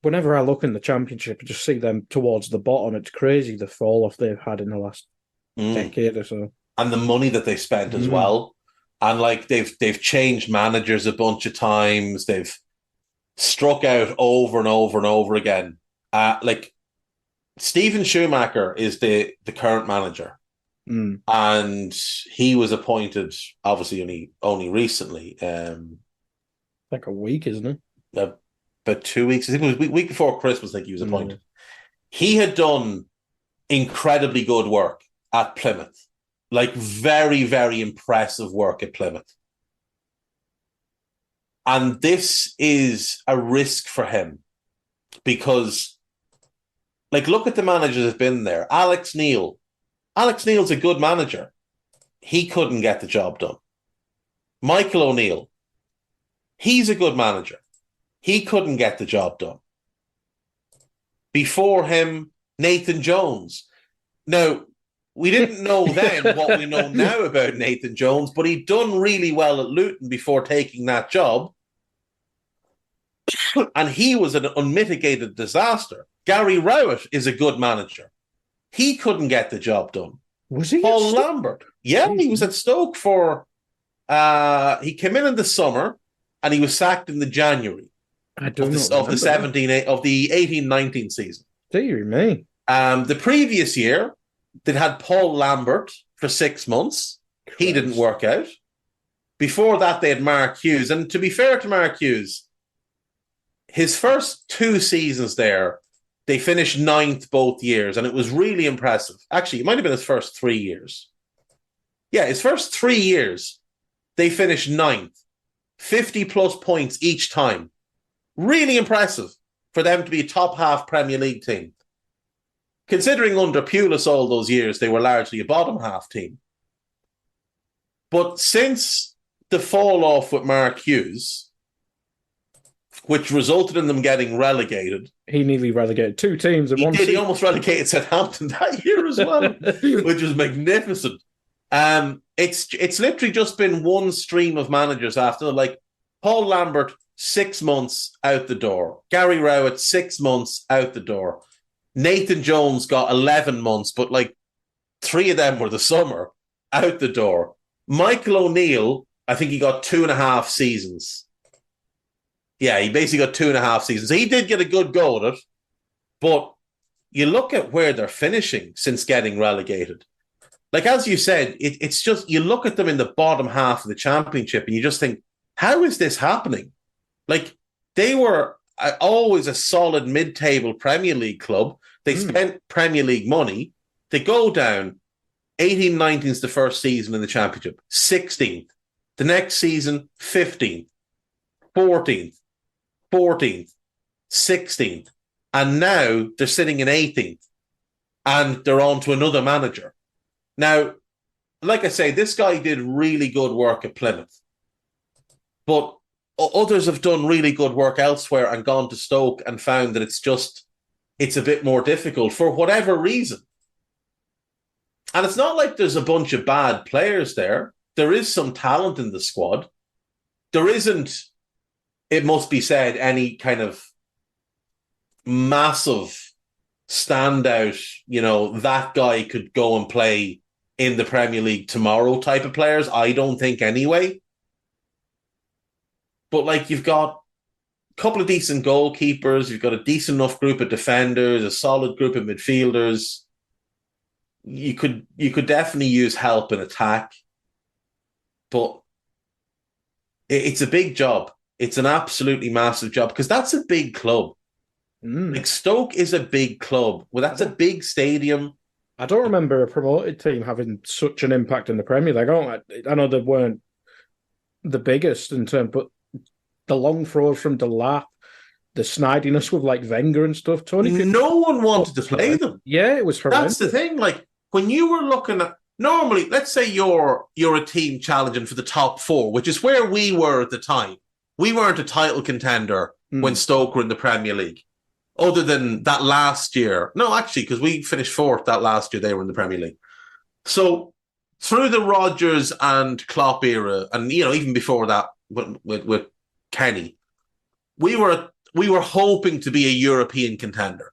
whenever I look in the Championship, I just see them towards the bottom. It's crazy the fall-off they've had in the last decade or so. And the money that they spent as well. And like they've changed managers a bunch of times. They've struck out over and over and over again. Like Steven Schumacher is the current manager. And he was appointed obviously only recently. Like a week, isn't it? About 2 weeks. I think it was week before Christmas, I think he was appointed. He had done incredibly good work at Plymouth. Like very, very impressive work at Plymouth. And this is a risk for him because, like, look at the managers that have been there. Alex Neil. Alex Neil's a good manager. He couldn't get the job done. Michael O'Neill. He's a good manager. He couldn't get the job done. Before him, Nathan Jones. Now, we didn't know then what we know now about Nathan Jones, but he'd done really well at Luton before taking that job. And he was an unmitigated disaster. Gary Rowett is a good manager. He couldn't get the job done. Was he? Paul Lambert. Yeah, he was at Stoke for... he came in the summer and he was sacked in the January of the 18-19 season. Dear me. The previous year, they'd had Paul Lambert for 6 months. Christ. He didn't work out. Before that, they had Mark Hughes. And to be fair to Mark Hughes, his first 2 seasons there, they finished 9th both years, and it was really impressive. Actually, it might have been his first 3 years. Yeah, his first 3 years, they finished 9th. 50-plus points each time. Really impressive for them to be a top-half Premier League team. Considering under Pulis all those years, they were largely a bottom-half team. But since the fall-off with Mark Hughes, which resulted in them getting relegated... He nearly relegated 2 teams in one season. He almost relegated Southampton that year as well, which was magnificent. It's literally just been one stream of managers after, like Paul Lambert, 6 months out the door. Gary Rowett, 6 months out the door. Nathan Jones got 11 months, but like 3 of them were the summer, out the door. Michael O'Neill, I think he got 2.5 seasons. Yeah, he basically got 2.5 seasons. So he did get a good go at it, but you look at where they're finishing since getting relegated. Like, as you said, it's just, you look at them in the bottom half of the Championship and you just think, how is this happening? Like, they were always a solid mid-table Premier League club. They spent Premier League money. They go down. 18-19 is the first season in the Championship. 16th. The next season, 15th. 14th. 14th. 16th. And now they're sitting in 18th. And they're on to another manager. Now, like I say, this guy did really good work at Plymouth. But others have done really good work elsewhere and gone to Stoke and found that it's a bit more difficult for whatever reason. And it's not like there's a bunch of bad players there. there is some talent in the squad. There isn't, it must be said, any kind of massive standout, that guy could go and play in the Premier League tomorrow type of players. I don't think anyway. But like, you've got a couple of decent goalkeepers, you've got a decent enough group of defenders, a solid group of midfielders. You could definitely use help in attack. But it's a big job. It's an absolutely massive job because that's a big club. Like Stoke is a big club. Well, that's a big stadium. I don't remember a promoted team having such an impact in the Premier League. I know they weren't the biggest in terms, but the long throws from Delap, the snidiness with like Wenger and stuff. No one wanted to play them. Yeah, it was horrendous. That's the thing. Like when you were looking at normally, let's say you're a team challenging for the top 4, which is where we were at the time. We weren't a title contender when Stoke were in the Premier League. Other than that last year. No, actually, because we finished 4th that last year, they were in the Premier League. So through the Rodgers and Klopp era, and even before that with Kenny, we were hoping to be a European contender.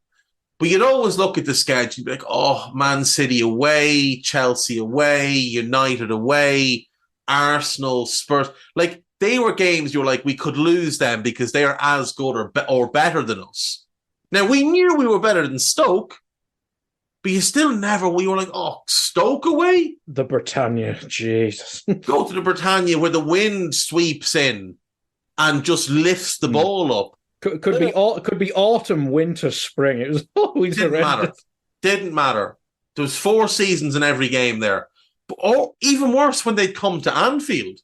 But you'd always look at the schedule, you'd be like, oh, Man City away, Chelsea away, United away, Arsenal, Spurs. Like, they were games you were like, we could lose them because they are as good or better than us. Now, we knew we were better than Stoke, but you still we were like, oh, Stoke away? The Britannia, Jesus. Go to the Britannia where the wind sweeps in and just lifts the ball up. Could be autumn, winter, spring. It was always Didn't matter. There was 4 seasons in every game there. But even worse when they'd come to Anfield,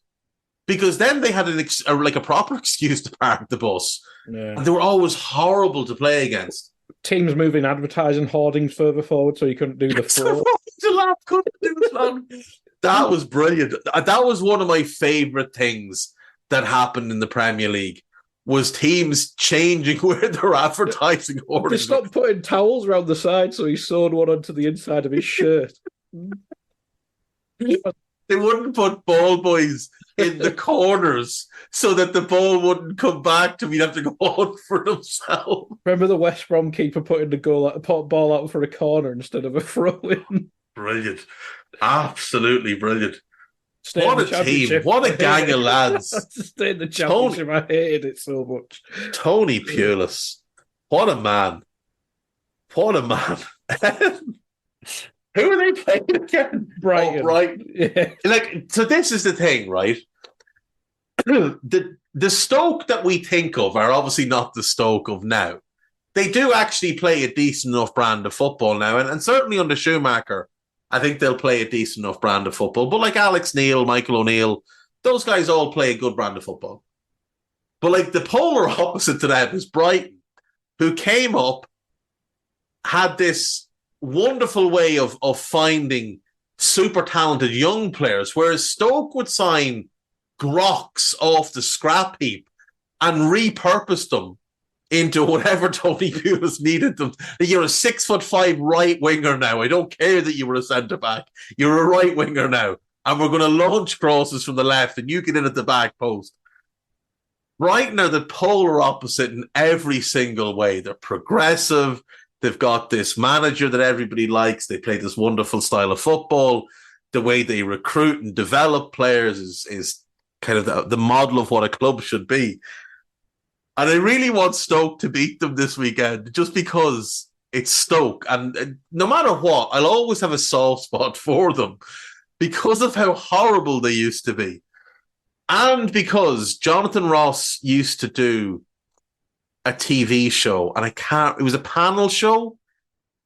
because then they had a proper excuse to park the bus. Yeah. And they were always horrible to play against. Teams moving advertising hoardings further forward so you couldn't do the floor. That was brilliant. That was one of my favourite things that happened in the Premier League, was teams changing where their advertising hoardings. They stopped putting towels around the side so he sewed one onto the inside of his shirt. They wouldn't put ball boys in the corners so that the ball wouldn't come back to me. Have to go on for themselves. Remember the West Brom keeper putting the ball out for a corner instead of a throw-in? Brilliant. Absolutely brilliant. What a team. What a gang of lads. To stay in the championship, I hated it so much. Tony Pulis. What a man. What a man. Who are they playing again? Brighton. Oh, right. Yeah. So this is the thing, right? The Stoke that we think of are obviously not the Stoke of now. They do actually play a decent enough brand of football now, and certainly under Schumacher, I think they'll play a decent enough brand of football. But like Alex Neil, Michael O'Neill, those guys all play a good brand of football. But like the polar opposite to that is Brighton, who came up, had this wonderful way of finding super talented young players, whereas Stoke would sign grocks off the scrap heap and repurpose them into whatever Tony Pulis needed them. You're a 6'5" right winger now. I don't care that you were a centre back. You're a right winger now, and we're going to launch crosses from the left, and you get in at the back post. Brighton are the polar opposite in every single way. They're progressive. They've got this manager that everybody likes. They play this wonderful style of football. The way they recruit and develop players is kind of the model of what a club should be. And I really want Stoke to beat them this weekend just because it's Stoke. And no matter what, I'll always have a soft spot for them because of how horrible they used to be. And because Jonathan Ross used to do a TV show, and it was a panel show,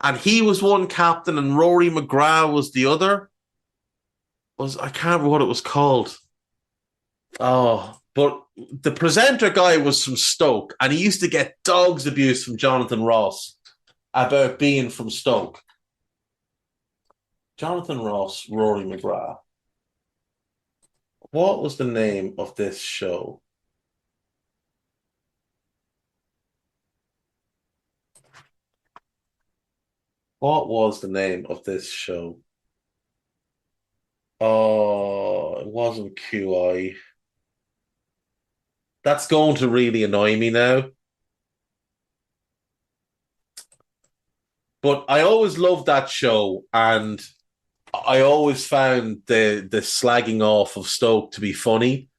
and he was one captain and Rory McGrath was the other. I can't remember what it was called. Oh, but the presenter guy was from Stoke, and he used to get dog's abuse from Jonathan Ross about being from Stoke. Jonathan Ross, Rory McGrath. What was the name of this show? What was the name of this show? Oh, wasn't QI. That's going to really annoy me now. But I always loved that show, and I always found the slagging off of Stoke to be funny.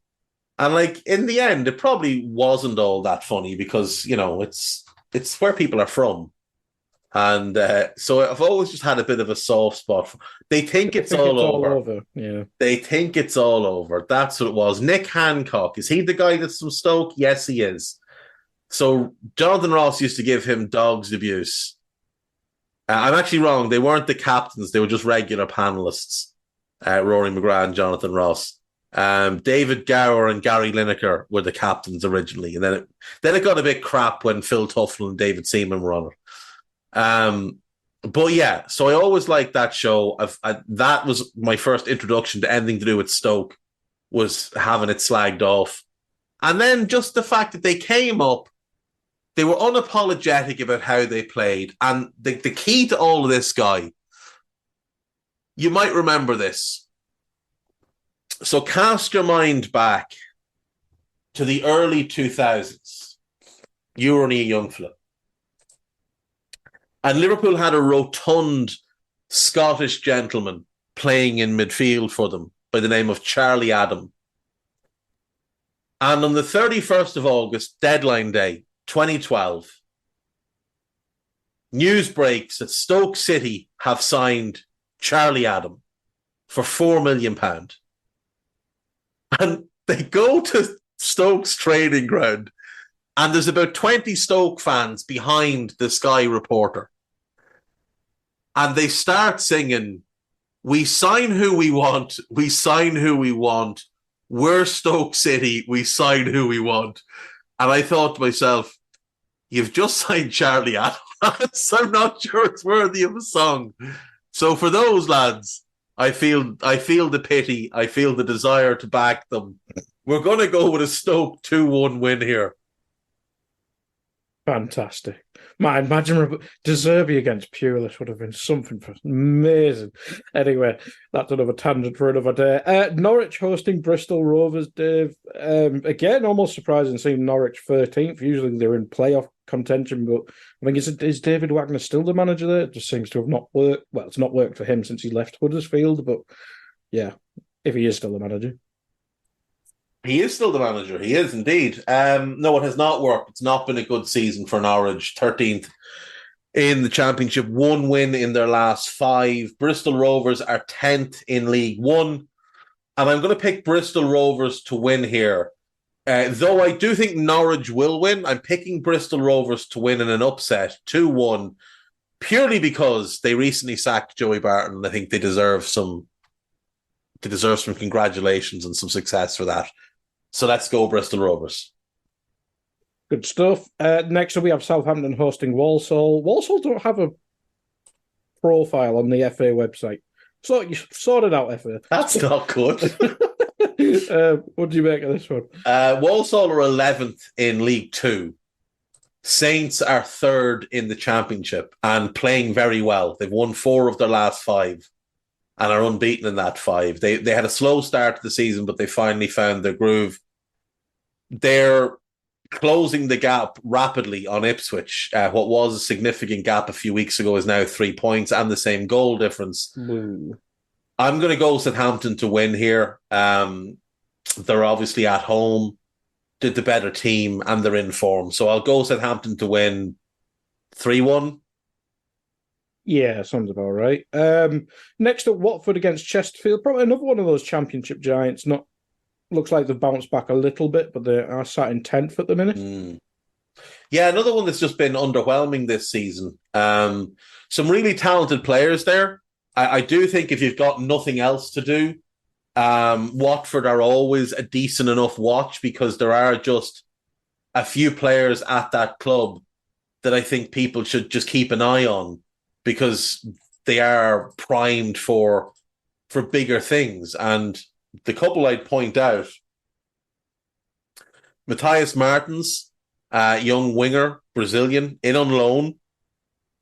And like in the end, it probably wasn't all that funny because, you know, it's where people are from. And so I've always just had a bit of a soft spot. They think it's all over. Yeah. They think it's all over. That's what it was. Nick Hancock, is he the guy that's from Stoke? Yes, he is. So Jonathan Ross used to give him dog's abuse. I'm actually wrong. They weren't the captains. They were just regular panelists. Rory McGrath and Jonathan Ross. David Gower and Gary Lineker were the captains originally. And then it got a bit crap when Phil Tuffle and David Seaman were on it. But yeah, so I always liked that show. That was my first introduction to anything to do with Stoke, was having it slagged off. And then just the fact that they came up, they were unapologetic about how they played. And the key to all of this, Guy, you might remember this. So cast your mind back to the early 2000s. You were only a young fella. And Liverpool had a rotund Scottish gentleman playing in midfield for them by the name of Charlie Adam. And on the 31st of August, deadline day, 2012, news breaks that Stoke City have signed Charlie Adam for £4 million. And they go to Stoke's training ground, and there's about 20 Stoke fans behind the Sky reporter. And they start singing, "We sign who we want, we sign who we want. We're Stoke City, we sign who we want." And I thought to myself, you've just signed Charlie Adams. I'm not sure it's worthy of a song. So for those lads, I feel the pity. I feel the desire to back them. We're going to go with a Stoke 2-1 win here. Fantastic. Man, imagine De Zerbi against Pulis would have been something amazing. Anyway, that's another tangent for another day. Norwich hosting Bristol Rovers, Dave. Again, almost surprising seeing Norwich 13th. Usually they're in playoff contention, but I think is David Wagner still the manager there? It just seems to have not worked. Well, it's not worked for him since he left Huddersfield, but yeah, if he is still the manager. He is still the manager. He is indeed. No, it has not worked. It's not been a good season for Norwich. 13th in the Championship. 1 win in their last 5. Bristol Rovers are 10th in League One. And I'm going to pick Bristol Rovers to win here. Though I do think Norwich will win, I'm picking Bristol Rovers to win in an upset, 2-1, purely because they recently sacked Joey Barton, and I think they deserve some congratulations and some success for that. So let's go Bristol Rovers. Good stuff. Next up, we have Southampton hosting Walsall. Walsall don't have a profile on the FA website. So you sorted out, FA. That's not good. What do you make of this one? Walsall are 11th in League Two. Saints are 3rd in the Championship and playing very well. They've won 4 of their last 5. And are unbeaten in that 5. They had a slow start to the season, but they finally found their groove. They're closing the gap rapidly on Ipswich. What was a significant gap a few weeks ago is now 3 points and the same goal difference. Ooh. I'm going to go Southampton to win here. They're obviously at home, did the better team, and they're in form. So I'll go Southampton to win 3-1. Yeah, sounds about right. Next up, Watford against Chesterfield. Probably another one of those Championship giants. Looks like they've bounced back a little bit, but they are sat in 10th at the minute. Yeah, another one that's just been underwhelming this season. Some really talented players there. I do think if you've got nothing else to do, Watford are always a decent enough watch because there are just a few players at that club that I think people should just keep an eye on, because they are primed for bigger things. And the couple I'd point out, Matthias Martins, young winger, Brazilian, in on loan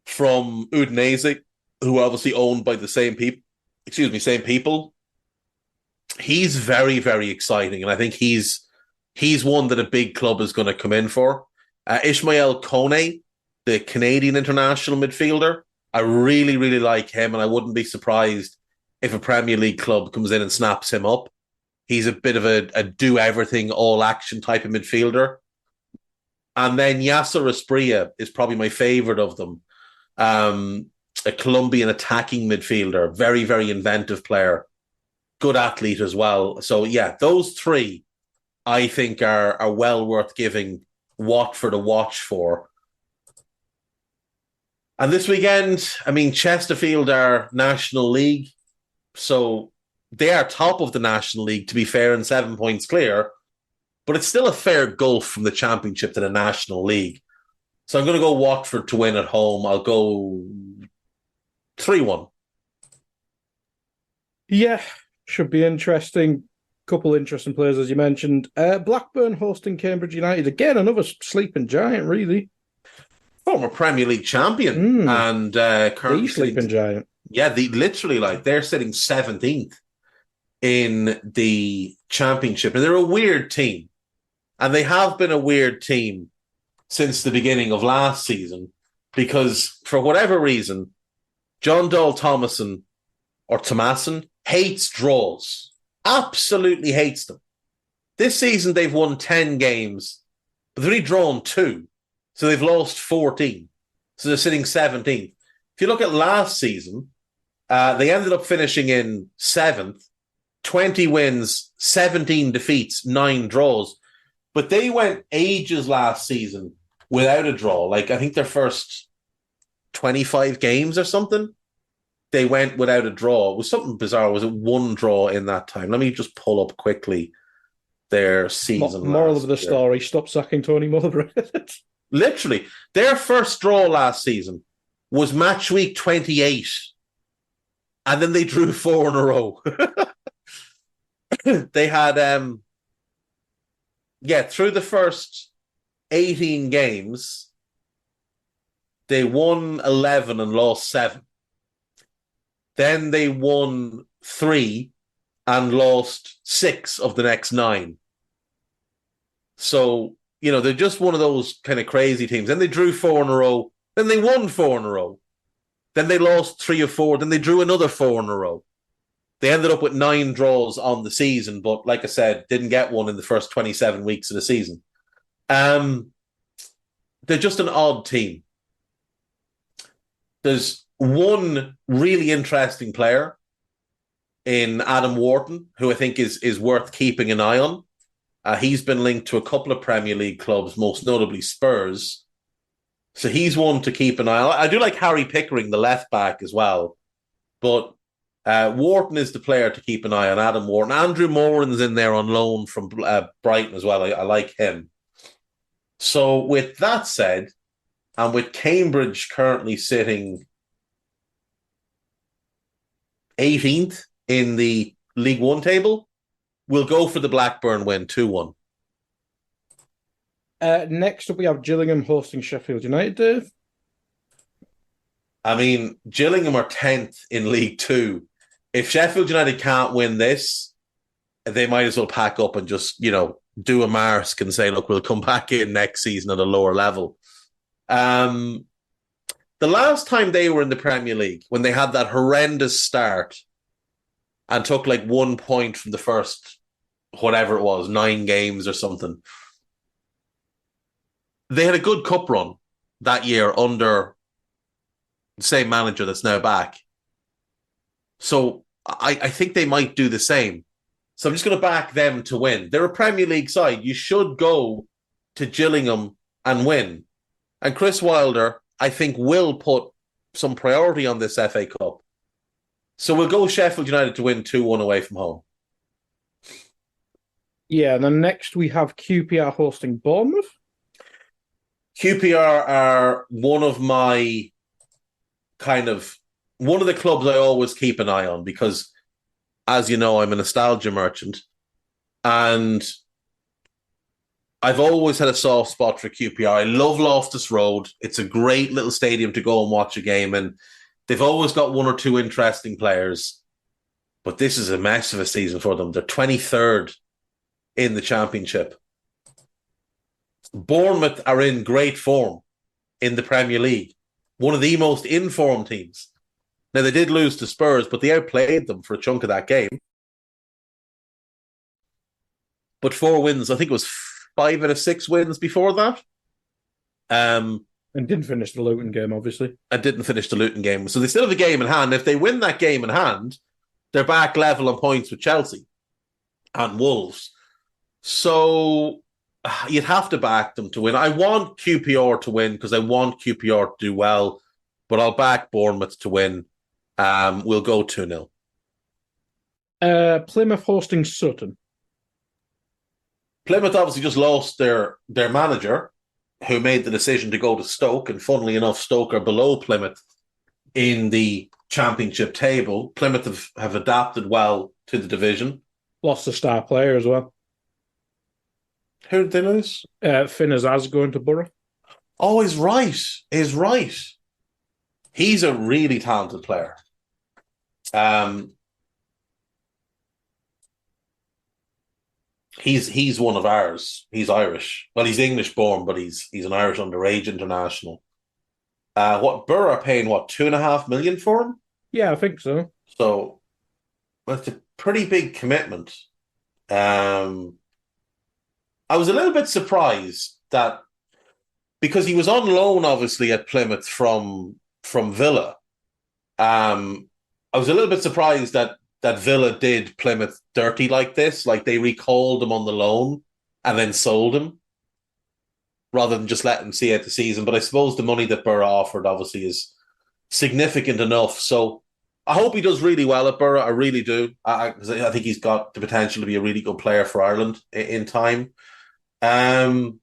from Udinese, who are obviously owned by the same people. He's very, very exciting, and I think he's one that a big club is going to come in for. Ishmael Kone, the Canadian international midfielder, I really, really like him, and I wouldn't be surprised if a Premier League club comes in and snaps him up. He's a bit of a do-everything, all-action type of midfielder. And then Yasser Asprilla is probably my favourite of them. A Colombian attacking midfielder, very, very inventive player, good athlete as well. So, yeah, those three, I think, are well worth giving Watford a watch for. And this weekend, I mean, Chesterfield are National League, so they are top of the National League, to be fair, and 7 points clear, but it's still a fair gulf from the Championship to the National League. So I'm going to go Watford to win at home. I'll go 3-1. Yeah, should be interesting. Couple interesting players, as you mentioned. Blackburn hosting Cambridge United. Again, another sleeping giant, really. Former Premier League champion and currently the sleeping giant. Yeah, they're sitting 17th in the Championship, and they're a weird team, and they have been a weird team since the beginning of last season because for whatever reason, John Dole Thomason hates draws, absolutely hates them. This season they've won 10 games, but they've only drawn 2. So they've lost 14. So they're sitting 17th. If you look at last season, they ended up finishing in 7th, 20 wins, 17 defeats, 9 draws. But they went ages last season without a draw. Like, I think their first 25 games or something, they went without a draw. It was something bizarre. Was it 1 draw in that time? Let me just pull up quickly their season. Moral of the story, stop sacking Tony Mowbray. Literally, their first draw last season was match week 28, and then they drew 4 in a row. They had, through the first 18 games, they won 11 and lost 7. Then they won 3 and lost 6 of the next 9. So, they're just one of those kind of crazy teams. Then they drew 4 in a row. Then they won 4 in a row. Then they lost 3 or 4. Then they drew another 4 in a row. They ended up with 9 draws on the season, but like I said, didn't get one in the first 27 weeks of the season. They're just an odd team. There's one really interesting player in Adam Wharton, who I think is worth keeping an eye on. He's been linked to a couple of Premier League clubs, most notably Spurs. So he's one to keep an eye on. I do like Harry Pickering, the left back, as well. But Wharton is the player to keep an eye on, Adam Wharton. Andrew Moran's in there on loan from Brighton as well. I like him. So with that said, and with Cambridge currently sitting 18th in the League One table, we'll go for the Blackburn win, 2-1. Next up, we have Gillingham hosting Sheffield United, Dave. I mean, Gillingham are 10th in League Two. If Sheffield United can't win this, they might as well pack up and just, do a mask and say, look, we'll come back in next season at a lower level. The last time they were in the Premier League, when they had that horrendous start and took 1 point from the first, whatever it was, 9 games or something, they had a good cup run that year under the same manager that's now back. So I think they might do the same. So I'm just going to back them to win. They're a Premier League side. You should go to Gillingham and win. And Chris Wilder, I think, will put some priority on this FA Cup. So we'll go Sheffield United to win 2-1 away from home. Yeah, and then next we have QPR hosting Bournemouth. QPR are one of the clubs I always keep an eye on because, as you know, I'm a nostalgia merchant. And I've always had a soft spot for QPR. I love Loftus Road. It's a great little stadium to go and watch a game. And they've always got 1 or 2 interesting players. But this is a mess of a season for them. They're 23rd in the Championship. Bournemouth are in great form in the Premier League. One of the most informed teams. Now, they did lose to Spurs, but they outplayed them for a chunk of that game. But 4 wins, I think it was 5 out of 6 wins before that. And didn't finish the Luton game, obviously. And didn't finish the Luton game. So they still have a game in hand. If they win that game in hand, they're back level on points with Chelsea and Wolves. So you'd have to back them to win. I want QPR to win because I want QPR to do well, but I'll back Bournemouth to win. We'll go 2-0. Plymouth hosting Sutton. Plymouth obviously just lost their manager, who made the decision to go to Stoke, and funnily enough, Stoke are below Plymouth in the Championship table. Plymouth have adapted well to the division. Lost a star player as well. Who did they lose? Finn Azaz going to Borough. Oh, he's right. He's a really talented player. He's one of ours. He's Irish. Well, he's English born, but he's an Irish underage international. What Borough are paying? What, $2.5 million for him? Yeah, I think so. So that's a pretty big commitment. I was a little bit surprised that because he was on loan, obviously at Plymouth from Villa. I was a little bit surprised that Villa did Plymouth dirty like this. Like they recalled him on the loan and then sold him rather than just let him see out the season. But I suppose the money that Borough offered obviously is significant enough. So I hope he does really well at Borough. I really do. I think he's got the potential to be a really good player for Ireland in time. That's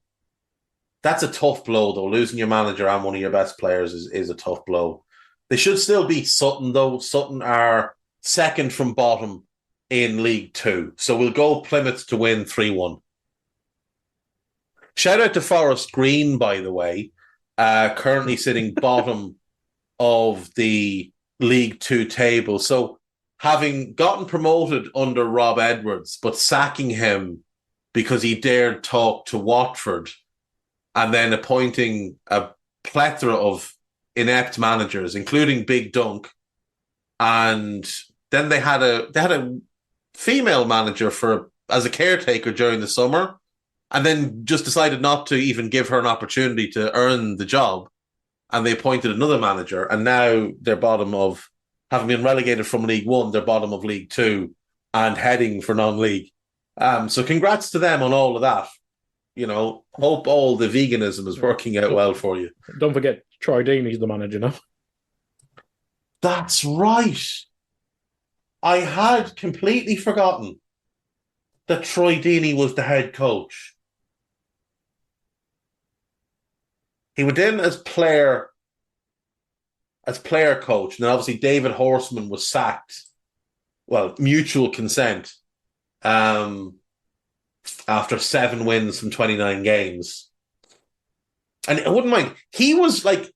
a tough blow, though. Losing your manager and one of your best players is a tough blow. They should still beat Sutton, though. Sutton are second from bottom in League Two. So we'll go Plymouth to win 3-1. Shout out to Forest Green, by the way, currently sitting bottom of the League Two table. So having gotten promoted under Rob Edwards, but sacking him because he dared talk to Watford and then appointing a plethora of inept managers, including Big Dunk, and then they had a female manager as a caretaker during the summer, and then just decided not to even give her an opportunity to earn the job, and they appointed another manager, and now they're bottom of, having been relegated from League One, they're bottom of League Two and heading for non-league. So congrats to them on all of that. You know, hope all the veganism is working out well for you. Don't forget, Troy Deeney's the manager now. That's right. I had completely forgotten that Troy Deeney was the head coach. He went in as player coach, and then obviously David Horseman was sacked. Well, mutual consent. After 7 wins from 29 games. And I wouldn't mind. He was like,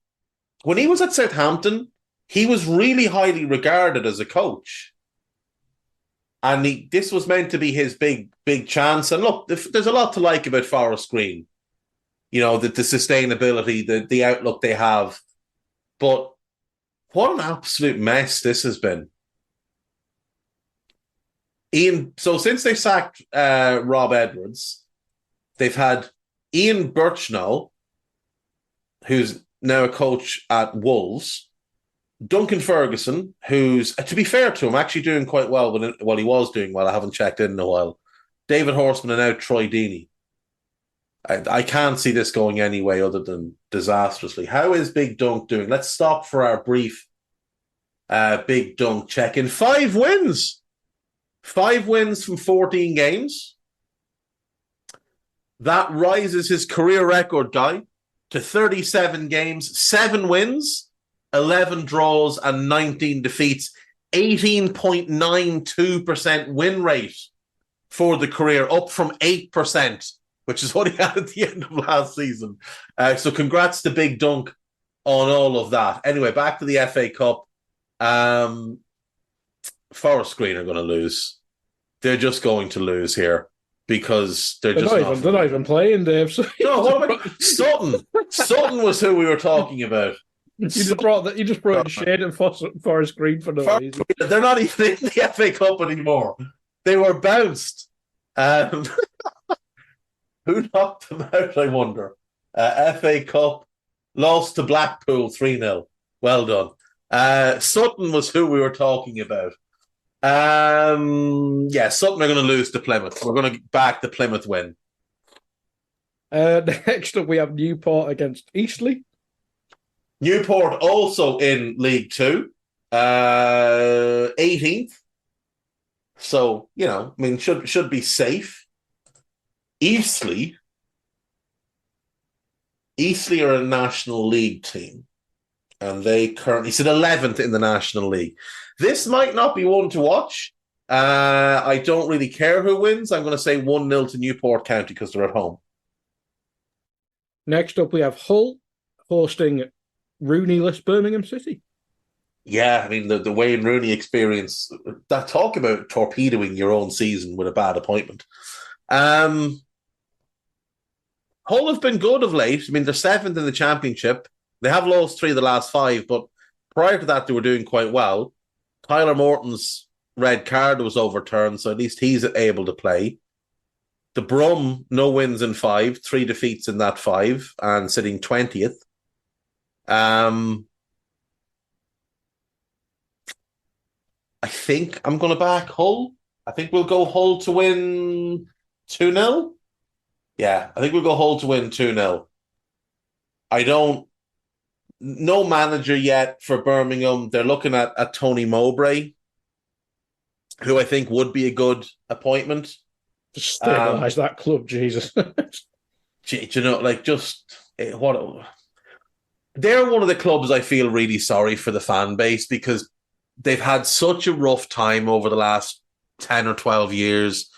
when he was at Southampton, he was really highly regarded as a coach. And this was meant to be his big chance. And look, there's a lot to like about Forest Green. You know, the sustainability, the outlook they have. But what an absolute mess this has been. Ian, so since they sacked Rob Edwards, they've had Ian Birchnell, who's now a coach at Wolves, Duncan Ferguson, who's, to be fair to him, actually doing quite well while he was doing well. I haven't checked in a while. David Horseman and now Troy Deeney. I can't see this going any way other than disastrously. How is Big Dunk doing? Let's stop for our brief Big Dunk check-in. 5 wins! 5 wins from 14 games. That rises his career record, Guy, to 37 games, 7 wins, 11 draws, and 19 defeats. 18.92% win rate for the career, up from 8%, which is what he had at the end of last season. So congrats to Big Dunk on all of that. Anyway, back to the FA Cup. Forest Green are going to lose. They're just going to lose here because they're just not. They're not even playing, Dave. So no, what about Sutton? Sutton was who we were talking about. You just brought in shade and Forest Green for no reason. They're not even in the FA Cup anymore. They were bounced. Who knocked them out, I wonder? FA Cup lost to Blackpool 3-0. Well done. Sutton was who we were talking about. Sutton are going to lose to Plymouth. We're going to back the Plymouth win. Next up, we have Newport against Eastleigh. Newport also in League Two, 18th. So, should be safe. Eastleigh are a National League team, and they currently sit 11th in the National League. This might not be one to watch. I don't really care who wins. I'm going to say 1-0 to Newport County because they're at home. Next up, we have Hull hosting Rooney-less Birmingham City. Yeah, the Wayne Rooney experience, that talk about torpedoing your own season with a bad appointment. Hull have been good of late. They're 7th in the Championship. They have lost 3 of the last 5, but prior to that, they were doing quite well. Tyler Morton's red card was overturned, so at least he's able to play. The Brum, no wins in 5, 3 defeats in that 5, and sitting 20th. I think I'm going to back Hull. I think we'll go Hull to win 2-0. Yeah, I think we'll go Hull to win 2-0. No manager yet for Birmingham. They're looking at Tony Mowbray, who I think would be a good appointment. Just stabilise that club, Jesus. They're one of the clubs I feel really sorry for the fan base because they've had such a rough time over the last 10 or 12 years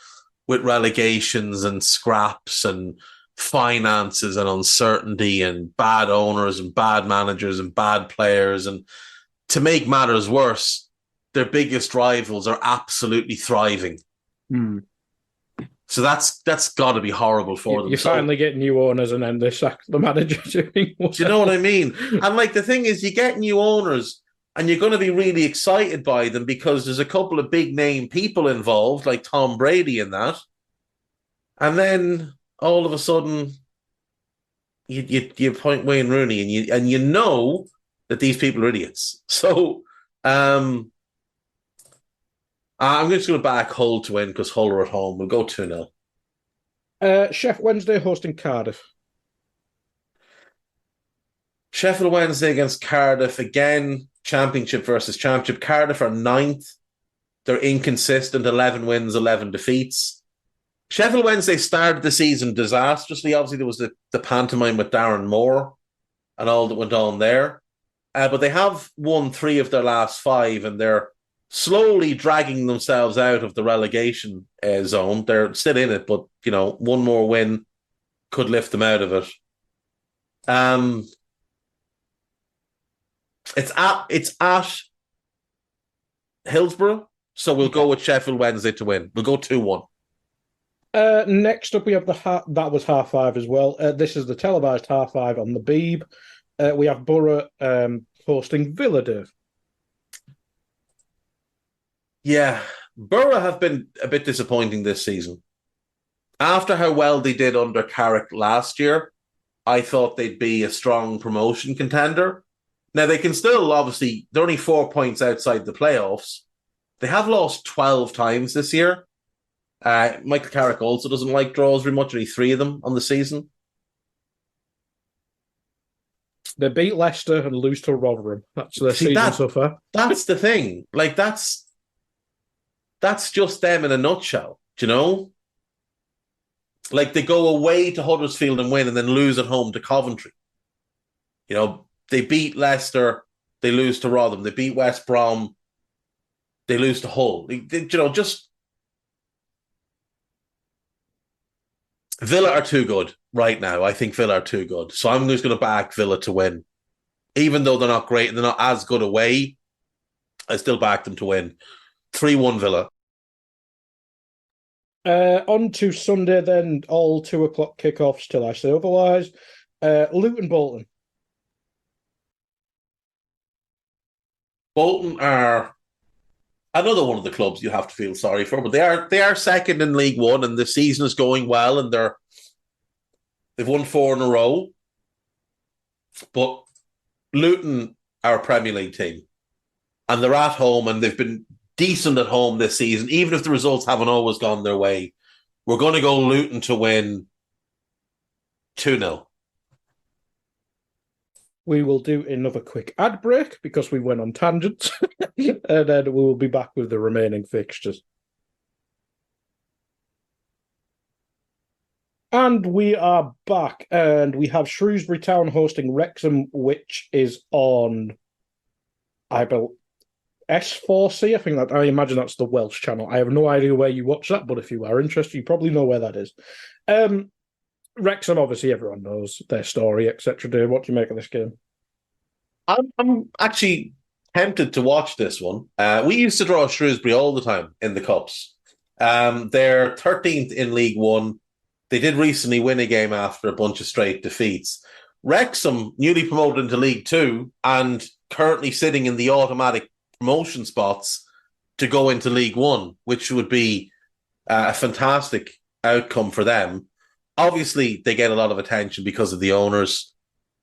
with relegations and scraps and finances and uncertainty and bad owners and bad managers and bad players. And to make matters worse, their biggest rivals are absolutely thriving. So that's got to be horrible for them. You finally get new owners and then they sack the manager doing well. Do you know what I mean? And the thing is, you get new owners and you're going to be really excited by them because there's a couple of big name people involved, like Tom Brady in that. And then all of a sudden, you appoint Wayne Rooney and you know that these people are idiots. So I'm just going to back Hull to win because Hull are at home. We'll go 2-0. Sheffield Wednesday hosting Cardiff. Sheffield Wednesday against Cardiff. Again, Championship versus Championship. Cardiff are 9th. They're inconsistent. 11 wins, 11 defeats. Sheffield Wednesday started the season disastrously. Obviously, there was the pantomime with Darren Moore and all that went on there. But they have won 3 of their last 5 and they're slowly dragging themselves out of the relegation zone. They're still in it, but, one more win could lift them out of it. It's at Hillsborough, so we'll go with Sheffield Wednesday to win. We'll go 2-1. Next up, we have that was 5:30 as well. This is the televised 5:30 on the Beeb. We have Borough hosting Villa, Dave. Yeah, Borough have been a bit disappointing this season. After how well they did under Carrick last year, I thought they'd be a strong promotion contender. Now, they can still, obviously, they're only 4 points outside the playoffs. They have lost 12 times this year. Michael Carrick also doesn't like draws very much, only 3 of them on the season. They beat Leicester and lose to Rotherham. That's their season so far. That's the thing. That's just them in a nutshell, do you know? They go away to Huddersfield and win and then lose at home to Coventry. They beat Leicester, they lose to Rotherham. They beat West Brom, they lose to Hull. Villa are too good right now. I think Villa are too good. So I'm just going to back Villa to win. Even though they're not great and they're not as good away, I still back them to win. 3-1 Villa. On to Sunday, then, all 2:00 kickoffs till I say otherwise. Luton Bolton. Bolton are another one of the clubs you have to feel sorry for, but they are second in League One, and the season is going well, and they've won 4 in a row. But Luton are a Premier League team, and they're at home, and they've been decent at home this season, even if the results haven't always gone their way. We're going to go Luton to win 2-0. We will do another quick ad break because we went on tangents, and then we will be back with the remaining fixtures. And we are back, and we have Shrewsbury Town hosting Wrexham, which is on, I believe, S4C. I imagine that's the Welsh channel. I have no idea where you watch that, but if you are interested, you probably know where that is. Wrexham, obviously, everyone knows their story, etc. Dave, what do you make of this game? I'm actually tempted to watch this one. We used to draw Shrewsbury all the time in the Cups. They're 13th in League One. They did recently win a game after a bunch of straight defeats. Wrexham, newly promoted into League Two and currently sitting in the automatic promotion spots to go into League One, which would be a fantastic outcome for them. Obviously, they get a lot of attention because of the owners.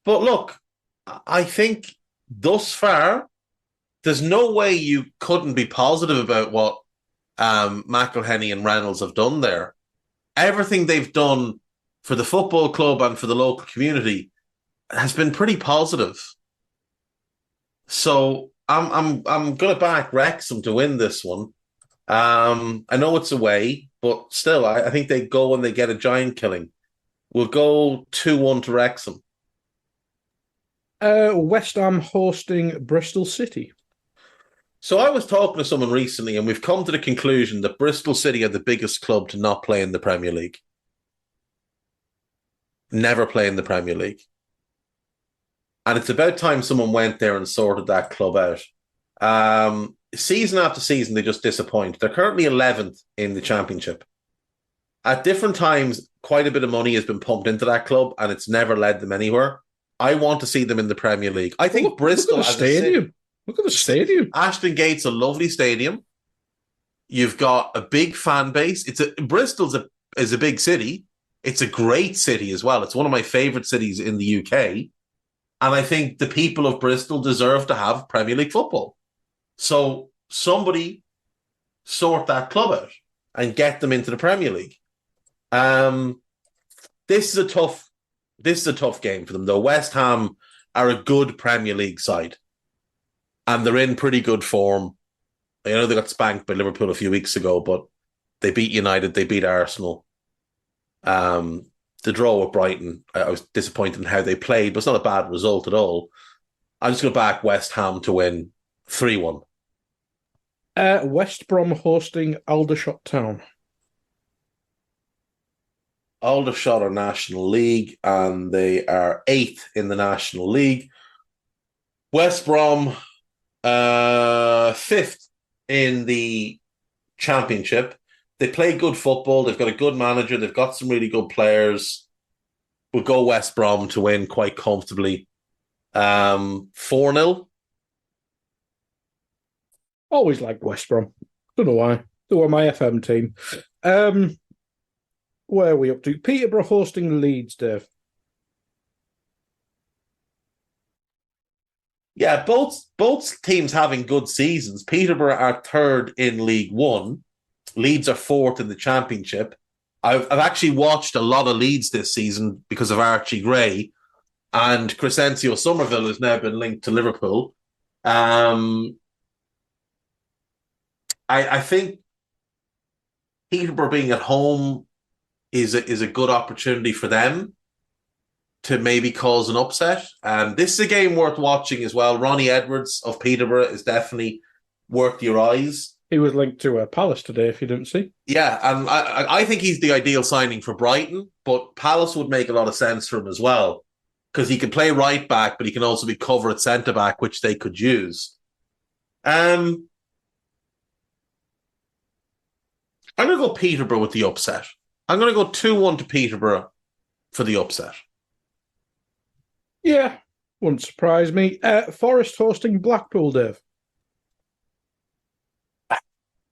But look, I think thus far, there's no way you couldn't be positive about what McElhenney and Reynolds have done there. Everything they've done for the football club and for the local community has been pretty positive. So I'm going to back Wrexham to win this one. I know it's away, but still, I think they go and they get a giant killing. We'll go 2-1 to Wrexham. West Ham hosting Bristol City. So I was talking to someone recently, and we've come to the conclusion that Bristol City are the biggest club to not play in the Premier League. Never play in the Premier League. And it's about time someone went there and sorted that club out. Season after season, they just disappoint. They're currently 11th in the Championship. At different times, quite a bit of money has been pumped into that club, and it's never led them anywhere. I want to see them in the Premier League. I think Bristol... Look at the stadium. Look at the stadium. Ashton Gate's a lovely stadium. You've got a big fan base. Bristol's is a big city. It's a great city as well. It's one of my favourite cities in the UK. And I think the people of Bristol deserve to have Premier League football. So somebody sort that club out and get them into the Premier League. This is a tough game for them, though. West Ham are a good Premier League side. And they're in pretty good form. I know they got spanked by Liverpool a few weeks ago, but they beat United, they beat Arsenal. The draw with Brighton, I was disappointed in how they played, but it's not a bad result at all. I'm just going to back West Ham to win 3-1. West Brom hosting Aldershot Town. Aldershot are National League, and they are 8th in the National League. West Brom... 5th in the Championship. They play good football. They've got a good manager. They've got some really good players. We'll go West Brom to win quite comfortably. 4-0. Always liked West Brom. Don't know why. They were my FM team. Where are we up to? Peterborough hosting Leeds, Dave. Yeah, both teams having good seasons. Peterborough are 3rd in League One. Leeds are 4th in the Championship. I've actually watched a lot of Leeds this season because of Archie Gray, and Crescencio Somerville has now been linked to Liverpool. I think Peterborough being at home is a good opportunity for them to maybe cause an upset. This is a game worth watching as well. Ronnie Edwards of Peterborough is definitely worth your eyes. He was linked to Palace today, if you didn't see. Yeah, and I think he's the ideal signing for Brighton, but Palace would make a lot of sense for him as well, because he can play right back, but he can also be cover at centre back, which they could use. I'm going to go Peterborough with the upset. I'm going to go 2-1 to Peterborough for the upset. Yeah, wouldn't surprise me. Forest hosting Blackpool, Dave.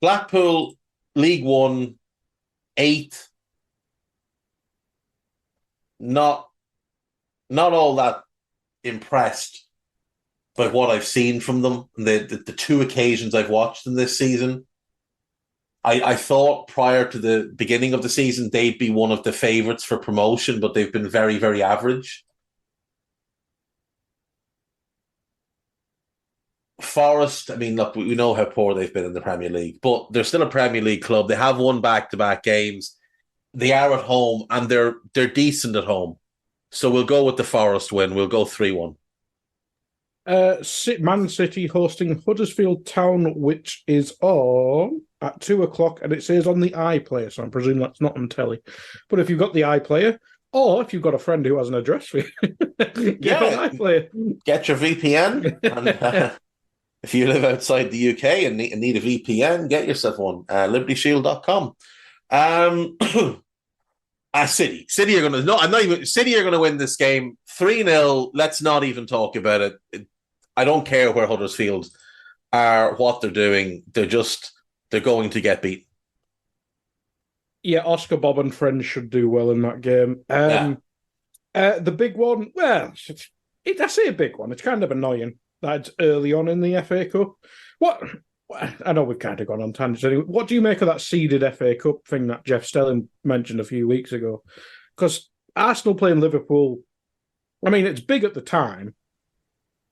Blackpool, League One, 8th. Not all that impressed by what I've seen from them. The two occasions I've watched them this season. I thought prior to the beginning of the season they'd be one of the favourites for promotion, but they've been very, very average. Forest, I mean, look, we know how poor they've been in the Premier League, but they're still a Premier League club. They have won back-to-back games. They are at home, and they're decent at home. So we'll go with the Forest win. We'll go 3-1. Man City hosting Huddersfield Town, which is on at 2:00, and it says on the iPlayer, so I'm presuming that's not on telly. But if you've got the iPlayer, or if you've got a friend who has an address for you, get on iPlayer. Get your VPN. And, if you live outside the UK and need a VPN, get yourself one. LibertyShield.com. City are going to. No, I'm not even. City are going to win this game 3-0. Let's not even talk about it. I don't care where Huddersfield are, what they're doing. They're going to get beat. Yeah, Oscar, Bob, and friends should do well in that game. The big one. Well, I say a big one. It's kind of annoying that it's early on in the FA Cup. What? I know we've kind of gone on tangents anyway. What do you make of that seeded FA Cup thing that Jeff Stelling mentioned a few weeks ago? Because Arsenal playing Liverpool, I mean, it's big at the time,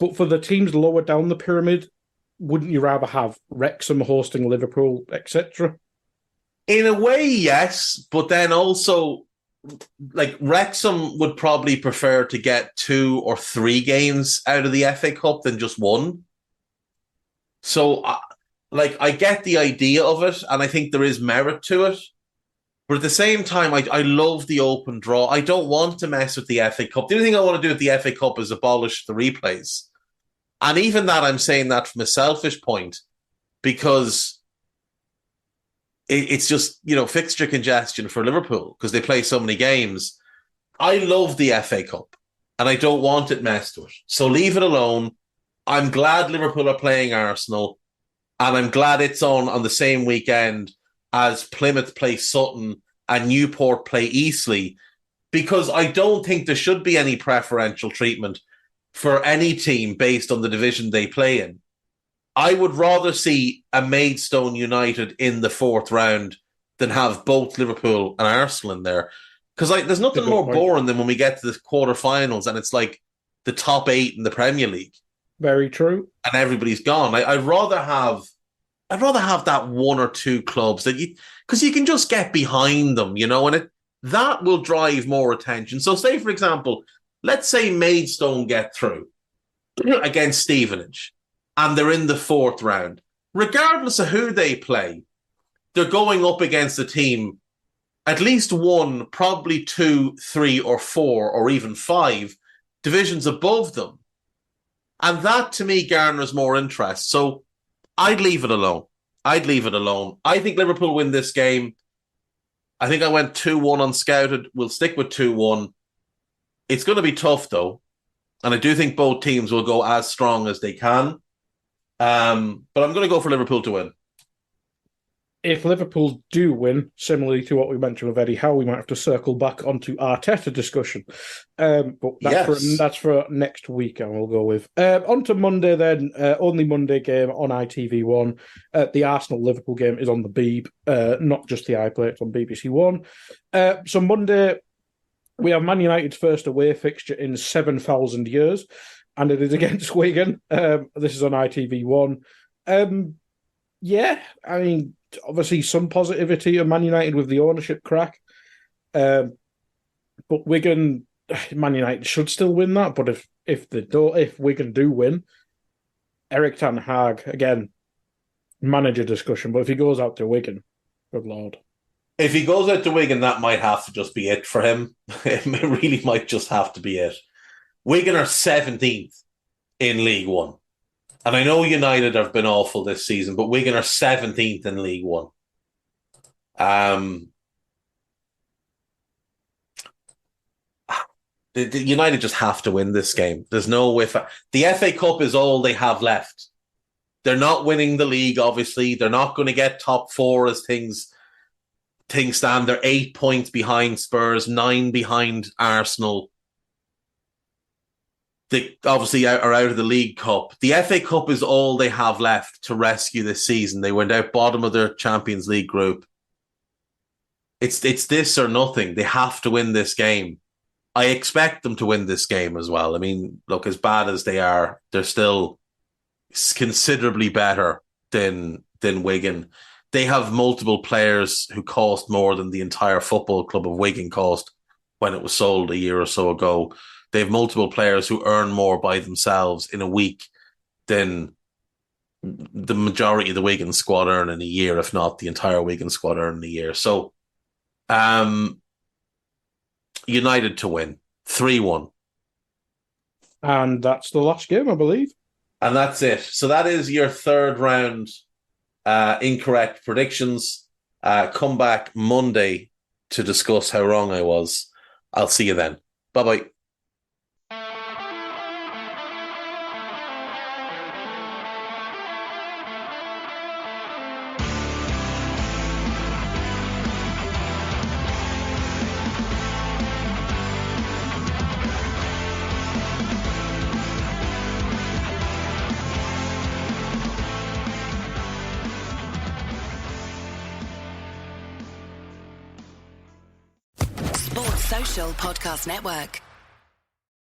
but for the teams lower down the pyramid, wouldn't you rather have Wrexham hosting Liverpool, etc.? In a way, yes, but then also, like, Wrexham would probably prefer to get 2 or 3 games out of the FA Cup than just 1. So, I get the idea of it, and I think there is merit to it. But at the same time, I love the open draw. I don't want to mess with the FA Cup. The only thing I want to do with the FA Cup is abolish the replays. And even that, I'm saying that from a selfish point, because it's just, fixture congestion for Liverpool because they play so many games. I love the FA Cup, and I don't want it messed with. So leave it alone. I'm glad Liverpool are playing Arsenal, and I'm glad it's on the same weekend as Plymouth play Sutton and Newport play Eastleigh, because I don't think there should be any preferential treatment for any team based on the division they play in. I would rather see a Maidstone United in the 4th round than have both Liverpool and Arsenal in there. Because there's nothing more boring than when we get to the quarterfinals and it's like the top 8 in the Premier League. Very true. And everybody's gone. I'd rather have that 1 or 2 clubs because you can just get behind them, and that will drive more attention. So say, for example, let's say Maidstone get through against Stevenage and they're in the 4th round. Regardless of who they play, they're going up against a team, at least 1, probably 2, 3, or 4, or even 5 divisions above them. And that, to me, garners more interest. So I'd leave it alone. I think Liverpool win this game. I think I went 2-1 on Scouted. We'll stick with 2-1. It's going to be tough, though. And I do think both teams will go as strong as they can. But I'm going to go for Liverpool to win. If Liverpool do win, similarly to what we mentioned with Eddie Howe, we might have to circle back onto Arteta discussion. But that's for next week, and we'll go with. On to Monday then, only Monday game on ITV1. The Arsenal-Liverpool game is on the Beeb, not just the iPlayer, it's on BBC One. So Monday, we have Man United's first away fixture in 7,000 years, and it is against Wigan. This is on ITV1. I mean, obviously some positivity of Man United with the ownership crack. But Man United should still win that. But if Wigan do win, Eric Ten Hag, again, manager discussion, but if he goes out to Wigan, good Lord. If he goes out to Wigan, that might have to just be it for him. It really might just have to be it. Wigan are 17th in League One. And I know United have been awful this season, but Wigan are 17th in League One. The United just have to win this game. There's no way. The FA Cup is all they have left. They're not winning the league, obviously. They're not going to get top 4 as things stand. They're 8 points behind Spurs, 9 behind Arsenal. They obviously are out of the League Cup. The FA Cup is all they have left to rescue this season. They went out bottom of their Champions League group. It's this or nothing. They have to win this game. I expect them to win this game as well. I mean, look, as bad as they are, they're still considerably better than Wigan. They have multiple players who cost more than the entire football club of Wigan cost when it was sold a year or so ago. They have multiple players who earn more by themselves in a week than the majority of the Wigan squad earn in a year, if not the entire Wigan squad earn in a year. So, United to win 3-1. And that's the last game, I believe. And that's it. So that is your third round incorrect predictions. Come back Monday to discuss how wrong I was. I'll see you then. Bye-bye. Podcast Network.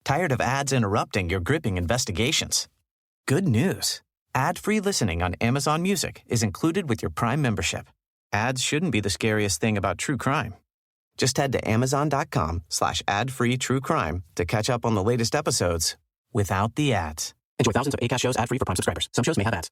Tired of ads interrupting your gripping investigations? Good news. Ad-free listening on Amazon Music is included with your Prime membership. Ads shouldn't be the scariest thing about true crime. Just head to amazon.com/ad-free true crime to catch up on the latest episodes without the ads. Enjoy thousands of Acast shows ad-free for Prime subscribers. Some shows may have ads.